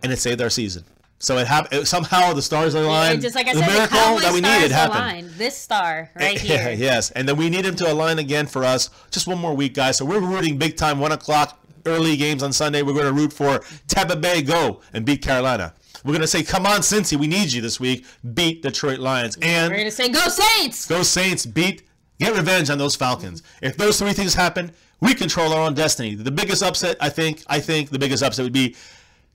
and it saved our season. So it happened. Somehow the stars aligned. Just like I the said, miracle the Cowboys that we needed happened. Aligned. This star right here. Yes, and then we need him to align again for us. Just one more week, guys. So we're rooting big time. 1:00 early games on Sunday. We're going to root for Tampa Bay go and beat Carolina. We're going to say, come on, Cincy, we need you this week. Beat Detroit Lions. And we're going to say, go Saints! Go Saints. Get revenge on those Falcons. If those three things happen, we control our own destiny. The biggest upset, I think the biggest upset would be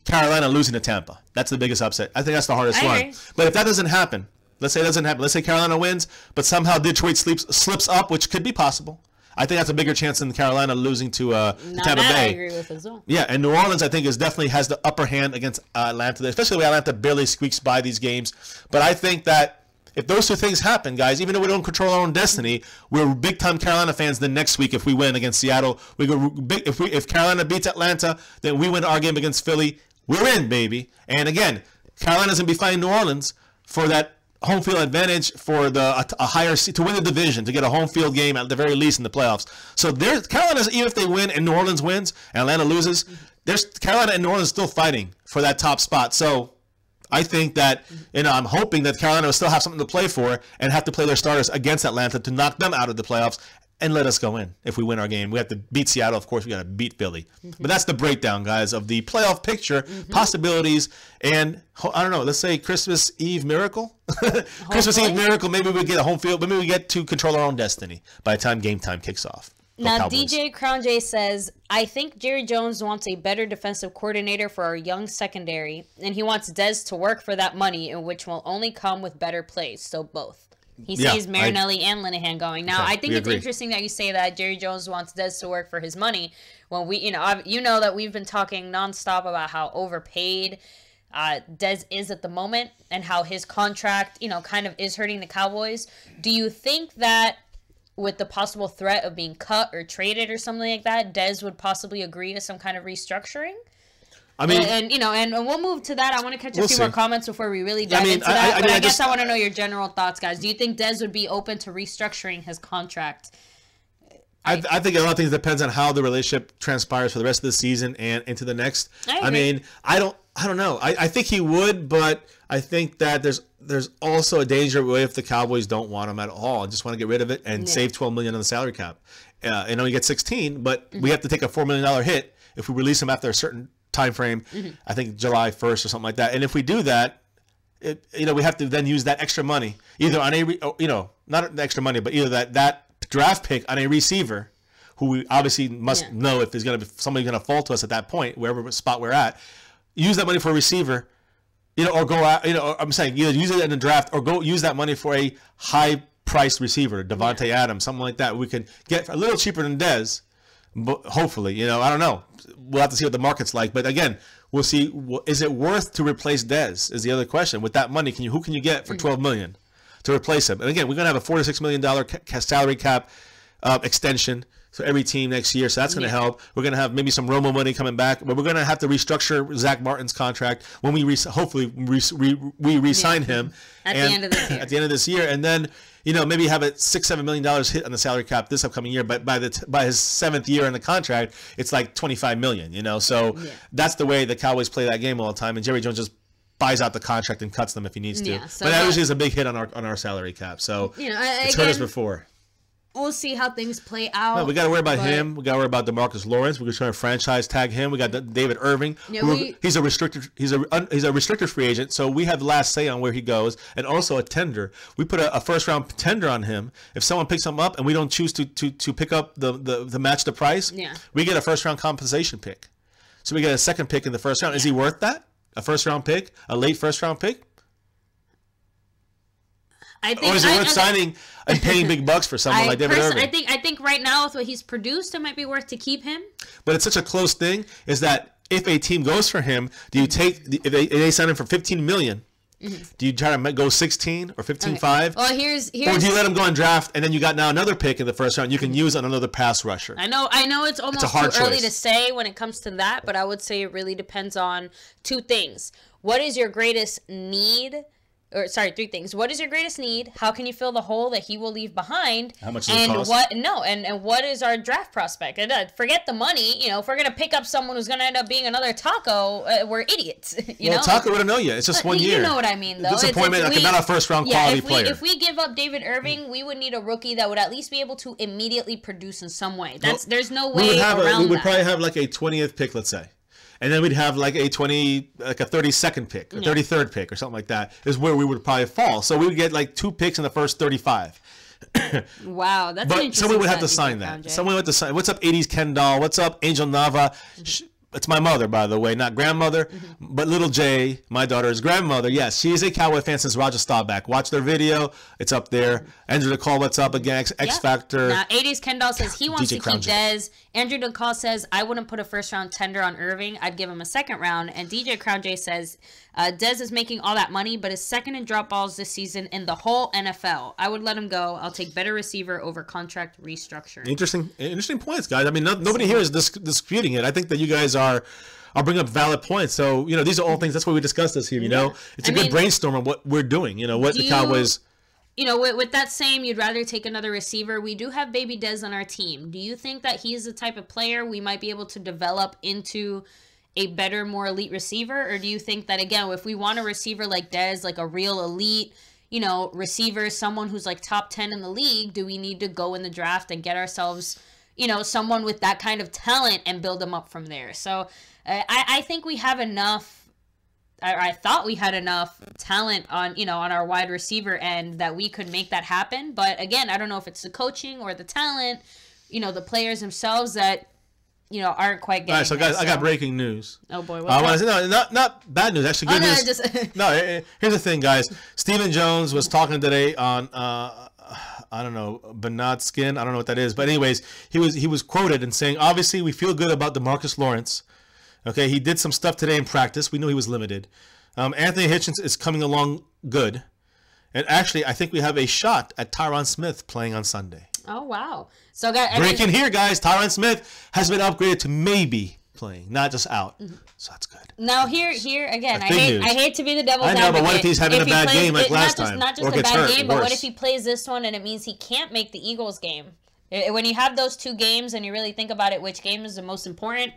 Carolina losing to Tampa. That's the biggest upset. I think that's the hardest one. But if that doesn't happen, let's say it doesn't happen. Let's say Carolina wins, but somehow Detroit slips up, which could be possible. I think that's a bigger chance than Carolina losing to Tampa Bay. I agree with as well. Yeah, and New Orleans, I think, definitely has the upper hand against Atlanta, especially when Atlanta barely squeaks by these games. But I think that if those two things happen, guys, even though we don't control our own destiny, we're big-time Carolina fans. Then next week, if we win against Seattle, if Carolina beats Atlanta, then we win our game against Philly. We're in, baby. And again, Carolina's gonna be fighting New Orleans for that home field advantage for a higher seed to win the division, to get a home field game at the very least in the playoffs. So Carolina's, even if they win and New Orleans wins and Atlanta loses, there's Carolina and New Orleans still fighting for that top spot. So I think that, I'm hoping that Carolina will still have something to play for and have to play their starters against Atlanta to knock them out of the playoffs and let us go in if we win our game. We have to beat Seattle. Of course, we got to beat Philly. But that's the breakdown, guys, of the playoff picture, possibilities, and I don't know, let's say Christmas Eve miracle? Christmas Eve miracle, maybe we get a home field, maybe we get to control our own destiny by the time game time kicks off. Now, Cowboys. DJ Crown J says, I think Jerry Jones wants a better defensive coordinator for our young secondary, and he wants Dez to work for that money, and which will only come with better plays. So both. He sees Marinelli and Linehan going. Now, I think it's interesting that you say that Jerry Jones wants Dez to work for his money. When we, that we've been talking nonstop about how overpaid Dez is at the moment and how his contract, kind of is hurting the Cowboys. Do you think that with the possible threat of being cut or traded or something like that, Dez would possibly agree to some kind of restructuring? I mean, and we'll move to that. I want to catch a few more comments before we really dive into that. But I guess I want to know your general thoughts, guys. Do you think Dez would be open to restructuring his contract? I think a lot of things depends on how the relationship transpires for the rest of the season and into the next. I mean, I don't know. I think he would, but I think that there's also a danger if the Cowboys don't want him at all and just want to get rid of it and save $12 million on the salary cap. And only get 16, but we have to take a $4 million hit if we release him after a certain time frame. I think July 1st or something like that. And if we do that, we have to then use that extra money either on not the extra money, but either that draft pick on a receiver who we obviously must know if there's going to be somebody going to fall to us at that point, wherever spot we're at. Use that money for a receiver, or go out. I'm saying either use it in the draft or go use that money for a high-priced receiver, Devontae Adams, something like that. We can get a little cheaper than Dez, but hopefully. I don't know. We'll have to see what the market's like. But again, we'll see. Is it worth to replace Dez? Is the other question. With that money, who can you get for $12 million to replace him. And again, we're going to have a $4 to $6 million salary cap extension. So every team next year, so that's going to help. We're going to have maybe some Romo money coming back, but we're going to have to restructure Zach Martin's contract when we hopefully we re-sign him at the end of this year. At the end of this year, and then maybe have a $6-7 million hit on the salary cap this upcoming year. But by his 7th year in the contract, it's like $25 million. So that's the way the Cowboys play that game all the time, and Jerry Jones just buys out the contract and cuts them if he needs to. Yeah, so but that usually is a big hit on our salary cap. So it's hurt us before. We'll see how things play out. No, we got to worry about him. We got to worry about DeMarcus Lawrence. We're trying to franchise tag him. We got David Irving. Yeah, he's a restricted free agent, so we have the last say on where he goes, and also a tender. We put a first round tender on him. If someone picks him up and we don't choose to pick up the match the price, we get a first round compensation pick. So we get a second pick in the first round. Is he worth that? A first round pick? A late first round pick? Or is it worth signing and paying big bucks for someone like David Irving? I think right now with what he's produced, it might be worth to keep him. But it's such a close thing. Is that if a team goes for him, do you take if they sign him for $15 million? Do you try to go 16 or 15.5? Okay. Well, here's or do you let him go and draft, and then you got now another pick in the first round you can use on another pass rusher? I know it's almost too early to say when it comes to that, but I would say it really depends on two things. What is your greatest need? Or sorry, three things. What is your greatest need? How can you fill the hole that he will leave behind? How much does it cost? And what is our draft prospect? And forget the money. If we're gonna pick up someone who's gonna end up being another Taco, we're idiots. Taco wouldn't know you. It's just 1 year. You know what I mean, though. Disappointment. Not a first round quality player. If we give up David Irving, we would need a rookie that would at least be able to immediately produce in some way. There's no way around that. We would probably have like a 20th pick, let's say. And then we'd have like a 32nd pick, or 33rd pick, or something like that, is where we would probably fall. So we would get like 2 picks in the first 35. Wow, that's but someone would have to sign that. Someone would have to sign. What's up, 80s Ken Doll? What's up, Angel Nava? It's my mother, by the way, not grandmother, but little Jay, my daughter's grandmother. Yes, she is a Cowboy fan since Roger Staubach. Watch their video; it's up there. Andrew DeCall, what's up again? X Factor. Now, 80s Kendall says he wants to keep Dez. Andrew DeCall says I wouldn't put a first round tender on Irving. I'd give him a second round. And DJ Crown J says Dez is making all that money, but is second in drop balls this season in the whole NFL. I would let him go. I'll take better receiver over contract restructuring. Interesting points, guys. I mean, nobody here is disputing it. I think that you guys are. I'll bring up valid points. So, these are all things. That's why we discussed this here. It's a good brainstorm of what we're doing. What the Cowboys. With that same, you'd rather take another receiver. We do have Baby Dez on our team. Do you think that he's the type of player we might be able to develop into a better, more elite receiver? Or do you think that, again, if we want a receiver like Dez, like a real elite, receiver, someone who's like top 10 in the league, do we need to go in the draft and get ourselves, someone with that kind of talent and build them up from there? So I think we have enough. I thought we had enough talent on our wide receiver end that we could make that happen. But again, I don't know if it's the coaching or the talent, the players themselves that, aren't quite getting. All right, so guys, I got breaking news. Oh boy, I want to say not bad news, actually good news. No, here's the thing, guys. Stephen Jones was talking today on I don't know, Bernard Skin. I don't know what that is, but anyways, he was quoted and saying, obviously we feel good about DeMarcus Lawrence. Okay, he did some stuff today in practice. We knew he was limited. Anthony Hitchens is coming along good. And actually, I think we have a shot at Tyron Smith playing on Sunday. Oh, wow. So, guys, breaking here, guys. Tyron Smith has been upgraded to maybe playing, not just out. So that's good. Now, here again, I hate to be the devil's advocate. I know, but what if he's having a bad game like last time? Not just a bad game, but what if he plays this one and it means he can't make the Eagles game? When you have those two games and you really think about it, which game is the most important?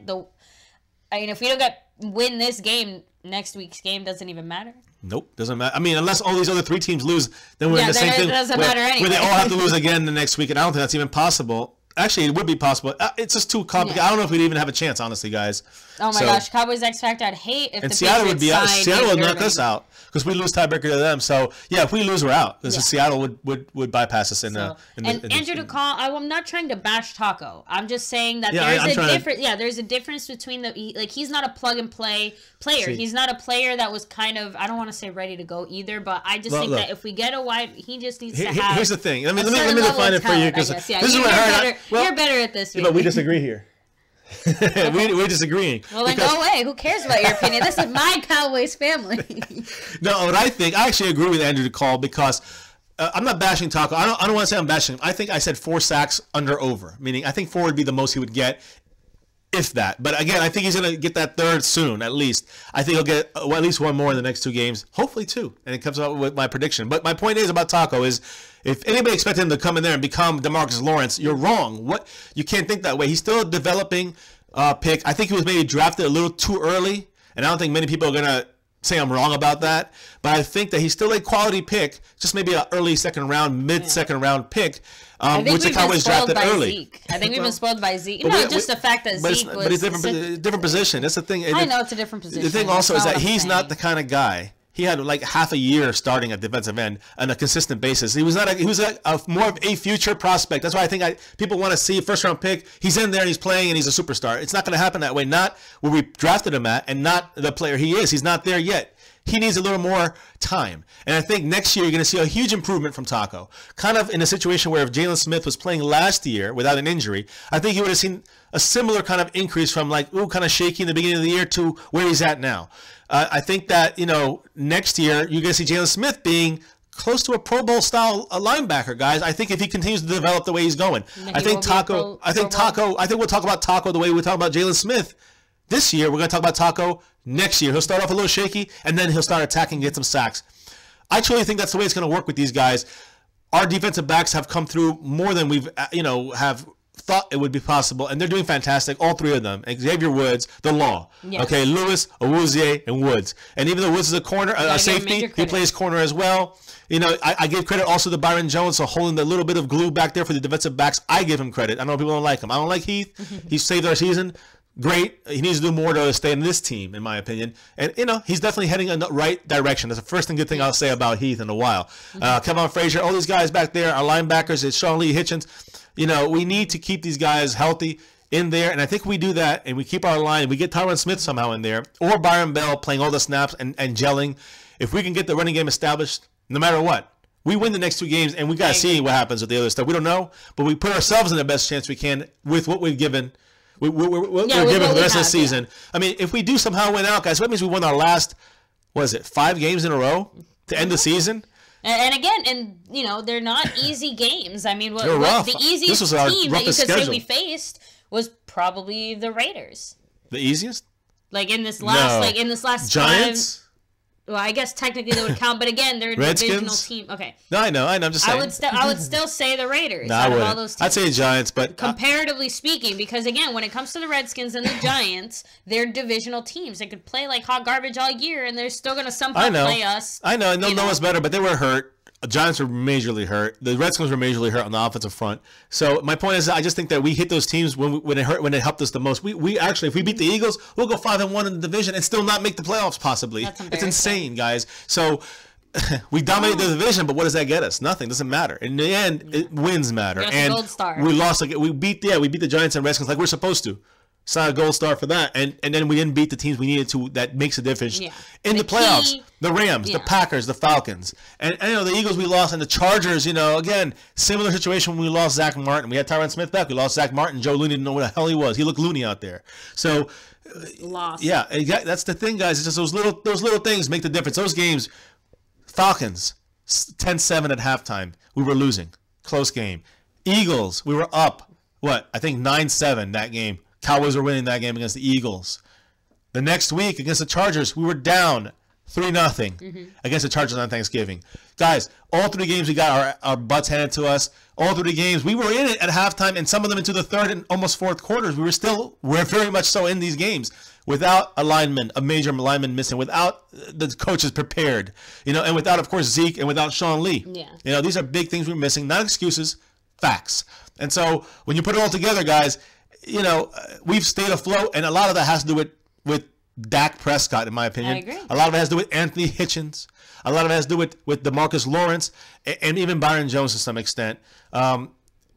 If we don't win this game, next week's game doesn't even matter. Nope, doesn't matter. I mean, unless all these other 3 teams lose, then we're in the same thing. It doesn't matter anyway. Where they all have to lose again the next week, and I don't think that's even possible. Actually, it would be possible. It's just too complicated. Yeah. I don't know if we'd even have a chance, honestly, guys. Oh my gosh, Cowboys X Factor. I'd hate if the Seattle would be out. Seattle would knock Irving. us out because we lose tiebreaker to them. So yeah, if we lose, we're out. Because Seattle would bypass us in the. Andrew DeCall, I'm not trying to bash Taco. I'm just saying that there's a difference. Yeah, there's a difference between he's not a plug and play player. See. He's not a player that was kind of, I don't want to say ready to go either, but I just think that if we get a wide, he just needs to have. Here's the thing. Let me define it for you because this is what I heard. You're better at this. But we disagree here. We're disagreeing. Well, then go away. Who cares about your opinion? This is my Cowboys family. No, what I think, I actually agree with Andrew DeCall because I'm not bashing Taco. I don't want to say I'm bashing him. I think I said 4 sacks under over, meaning I think 4 would be the most he would get, if that. But again, I think he's going to get that 3rd soon, at least. I think he'll get at least 1 more in the next 2 games, hopefully 2. And it comes out with my prediction. But my point is about Taco is, if anybody expected him to come in there and become DeMarcus Lawrence, you're wrong. You can't think that way. He's still a developing pick. I think he was maybe drafted a little too early, and I don't think many people are going to say I'm wrong about that. But I think that he's still a quality pick, just maybe an early 2nd round, mid-2nd round pick, which the Cowboys drafted early. Zeke. I think we've been spoiled by Zeke. Just the fact that Zeke was... But it's different position. That's the thing. I know it's a different position. The thing also is that he's not the kind of guy. He had like half a year starting at defensive end on a consistent basis. He was more of a future prospect. That's why I think people want to see a 1st round pick. He's in there and he's playing and he's a superstar. It's not going to happen that way. Not where we drafted him at, and not the player he is. He's not there yet. He needs a little more time. And I think next year you're going to see a huge improvement from Taco. Kind of in a situation where if Jalen Smith was playing last year without an injury, I think you would have seen a similar kind of increase from like, kind of shaky in the beginning of the year to where he's at now. I think that, next year you're going to see Jalen Smith being close to a Pro Bowl style linebacker, guys. I think if he continues to develop the way he's going, I think we'll talk about Taco the way we talk about Jalen Smith this year. We're going to talk about Taco next year. He'll start off a little shaky, and then he'll start attacking and get some sacks. I truly think that's the way it's going to work with these guys. Our defensive backs have come through more than we've, have thought it would be possible, and they're doing fantastic, all 3 of them. Xavier Woods, the law. Yes. Okay, Lewis, Awuzie, and Woods. And even though Woods is a corner, a safety, he plays corner as well. I give credit also to Byron Jones for holding the little bit of glue back there for the defensive backs. I give him credit. I know people don't like him. I don't like Heath. He saved our season. Great. He needs to do more to stay in this team, in my opinion. And, he's definitely heading in the right direction. That's the first good thing I'll say about Heath in a while. Kevin Frazier, all these guys back there, our linebackers, it's Sean Lee Hitchens. We need to keep these guys healthy in there. And I think we do that, and we keep our line, we get Tyron Smith somehow in there, or Byron Bell playing all the snaps and gelling. If we can get the running game established, no matter what, we win the next 2 games, and we got to see what happens with the other stuff. We don't know, but we put ourselves in the best chance we can with what we've given. We're given for the rest of the season. Yeah. I mean, if we do somehow win out, guys, so that means we won our last, 5 games in a row to end the season? And again, they're not easy games. I mean, the easiest team that you could say we faced was probably the Raiders. The easiest? Like in this last Giants? Well, I guess technically they would count, but again, they're a divisional team. Okay. No, I know. I'm just saying. I would still say the Raiders out of all those teams. I'd say Giants, but comparatively speaking, because again, when it comes to the Redskins and the Giants, they're divisional teams. They could play like hot garbage all year, and they're still going to somehow play us. I know, and they'll know us better, but they were hurt. The Giants were majorly hurt. The Redskins were majorly hurt on the offensive front. So my point is, I just think that we hit those teams when it helped us the most. We actually, if we beat the Eagles, we'll go 5-1 in the division and still not make the playoffs. Possibly, it's insane, guys. So we dominated the division, but what does that get us? Nothing. Doesn't matter. In the end, wins matter. And gold star. We lost. We beat the Giants and Redskins like we're supposed to. It's not a gold star for that, and then we didn't beat the teams we needed to. That makes a difference in the playoffs. The Rams, the Packers, the Falcons, and the Eagles we lost, and the Chargers. Again, similar situation when we lost Zach Martin. We had Tyron Smith back. We lost Zach Martin. Joe Looney didn't know where the hell he was. He looked loony out there. So, lost. Yeah, that's the thing, guys. It's just those little things make the difference. Those games, Falcons, 10-7 at halftime. We were losing, close game. Eagles, we were up. I think 9-7 that game. Cowboys were winning that game against the Eagles. The next week against the Chargers, we were down 3-0 against the Chargers on Thanksgiving. Guys, all 3 games we got our butts handed to us. All 3 games we were in it at halftime, and some of them into the 3rd and almost 4th quarters. We're very much so in these games without a major lineman missing, without the coaches prepared, and without, of course, Zeke and without Sean Lee. Yeah. These are big things we're missing, not excuses, facts. And so when you put it all together, guys, we've stayed afloat, and a lot of that has to do with Dak Prescott, in my opinion. I agree. A lot of it has to do with Anthony Hitchens. A lot of it has to do with DeMarcus Lawrence and even Byron Jones to some extent. And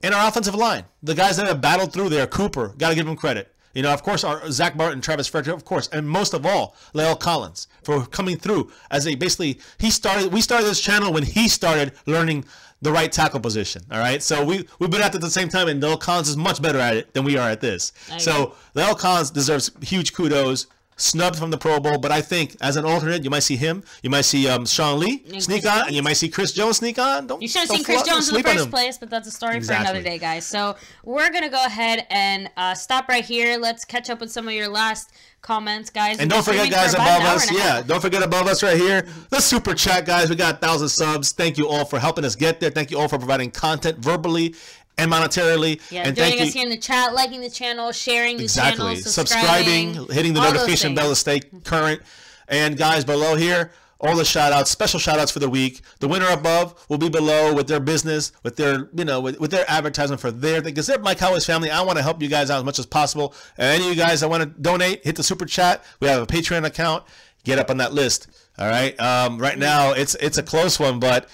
our offensive line, the guys that have battled through there, Cooper, got to give him credit. Of course, our Zach Martin, Travis Frederick, of course, and most of all, La'el Collins for coming through as we started this channel when he started learning the right tackle position. All right, so we've been at it at the same time, and La'el Collins is much better at it than we are at this. So La'el Collins deserves huge kudos. snubbed from the Pro Bowl, but I think as an alternate, you might see him. You might see Sean Lee sneak on, and you might see Chris Jones sneak on. You should have seen Chris Jones in the first place, but that's a story for another day, guys. So we're going to go ahead and stop right here. Let's catch up with some of your last comments, guys. And don't forget, guys, above us, don't forget above us right here, the super chat, guys. We got 1,000 subs. Thank you all for helping us get there. Thank you all for providing content verbally and monetarily. Yeah, and joining us here in the chat, liking the channel, sharing the channel, subscribing, hitting the notification bell to stay current. And guys, below here, all the shout outs, special shout outs for the week. The winner above will be below with their business, with their, with their advertisement for their thing. Because they're my Cowboys family. I want to help you guys out as much as possible. And any of you guys that want to donate, hit the super chat. We have a Patreon account. Get up on that list. All right. Right now, it's a close one, but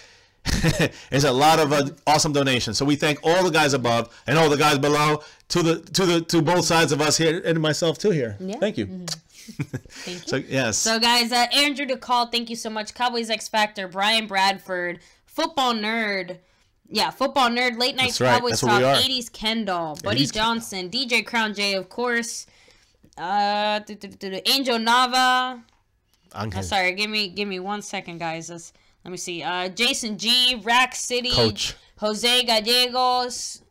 there's a lot of awesome donations. So we thank all the guys above and all the guys below, to both sides of us here, and myself too here. Yeah. Thank you. Thank you. So, yes. So guys, Andrew DeCall, thank you so much. Cowboys X Factor, Brian Bradford, Football Nerd. Yeah, Football Nerd, Late Night Cowboys Talk, 80s Kendall, Buddy Johnson, DJ Crown J, of course. Angel Nava. Sorry, give me 1 second, guys. Let me see. Jason G, Rack City, Coach Jose Gallegos.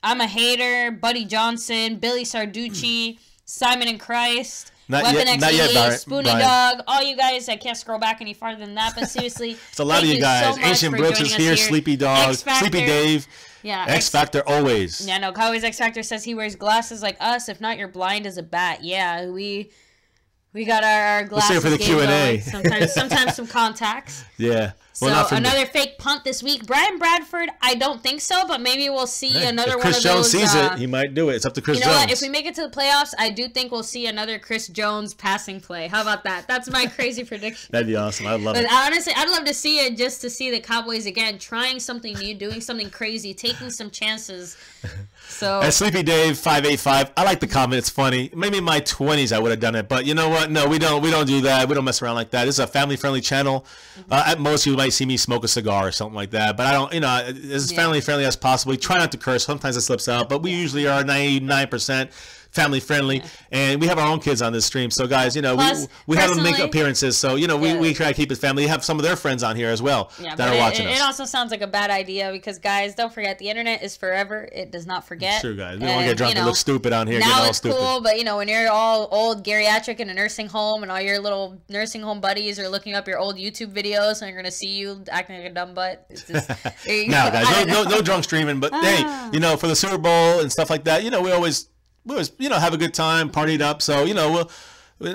I'm a Hater, Buddy Johnson, Billy Sarducci, Simon and Christ, Weapon XE, Spoonie Dog, all you guys. I can't scroll back any farther than that, but seriously, it's a lot of you guys. So Ancient Brooks is here, Sleepy Dog, Sleepy Dave. Yeah, X Factor always. Yeah, no, Cowboys X Factor says he wears glasses like us. If not, you're blind as a bat. Yeah, we got our glasses. Let's say for the Q&A. Sometimes some contacts. Yeah. Well, so another fake punt this week. Brian Bradford, I don't think so, but maybe we'll see another one of those. Chris Jones sees it, he might do it. It's up to Chris Jones. What? If we make it to the playoffs, I do think we'll see another Chris Jones passing play. How about that? That's my crazy prediction. That'd be awesome. I'd love it. Honestly, I'd love to see it, just to see the Cowboys again trying something new, doing something crazy, taking some chances. So and Sleepy Dave 585, I like the comment. It's funny. Maybe in my 20s I would have done it, but you know what? No, we don't do that. We don't mess around like that. This is a family-friendly channel. At most, you might see me smoke a cigar or something like that, but I don't. As family-friendly as possible. We try not to curse. Sometimes it slips out, but we usually are 99% family friendly, and we have our own kids on this stream. So guys, plus, we have them make appearances. So we try to keep it family. We have some of their friends on here as well that are watching us. It also sounds like a bad idea because guys, don't forget, the internet is forever. It does not forget. It's true, guys. We don't get drunk and look stupid on here. Now it's cool, but when you're all old geriatric in a nursing home and all your little nursing home buddies are looking up your old YouTube videos and they're gonna see you acting like a dumb butt. It's just, no, guys, no drunk streaming. But hey, for the Super Bowl and stuff like that, we always have a good time, partied up. So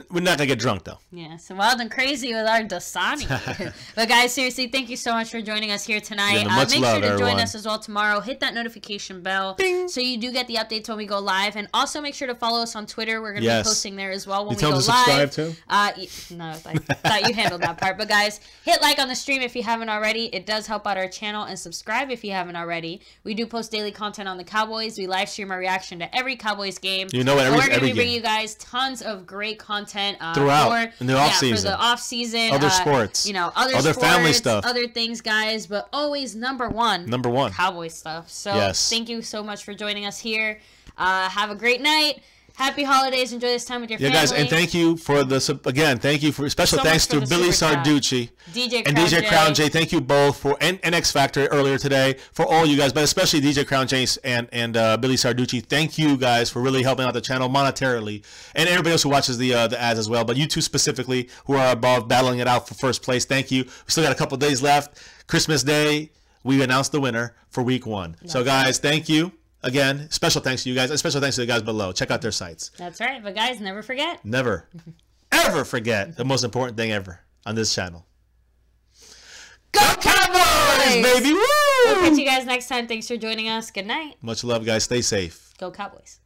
we're not gonna get drunk though. Yeah, so wild and crazy with our Dasani. But guys, seriously, thank you so much for joining us here tonight. Make sure to join us as well tomorrow. Hit that notification bell so you do get the updates when we go live, and also make sure to follow us on Twitter. We're gonna be posting there as well when we go live. Subscribe too? No, I thought you handled that part. But guys, hit like on the stream if you haven't already. It does help out our channel, and subscribe if you haven't already. We do post daily content on the Cowboys. We live stream our reaction to every Cowboys game. We're gonna be bringing you guys tons of great content throughout in the off season. For the off season, other sports, other sports, family stuff, other things, guys. But always number one, Cowboys stuff. So thank you so much for joining us here. Have a great night. Happy holidays. Enjoy this time with your family. Yeah, guys, and thank you for special thanks to Billy Sarducci and DJ Crown J. Thank you both for and X Factor earlier today for all you guys, but especially DJ Crown J and Billy Sarducci. Thank you guys for really helping out the channel monetarily, and everybody else who watches the ads as well. But you two specifically who are above battling it out for first place. Thank you. We still got a couple days left. Christmas Day, we announced the winner for week 1. So guys, thank you. Again, special thanks to you guys, and special thanks to the guys below. Check out their sites. That's right. But guys, never forget. Never, ever forget the most important thing ever on this channel. Go Cowboys, baby! Woo! We'll catch you guys next time. Thanks for joining us. Good night. Much love, guys. Stay safe. Go Cowboys.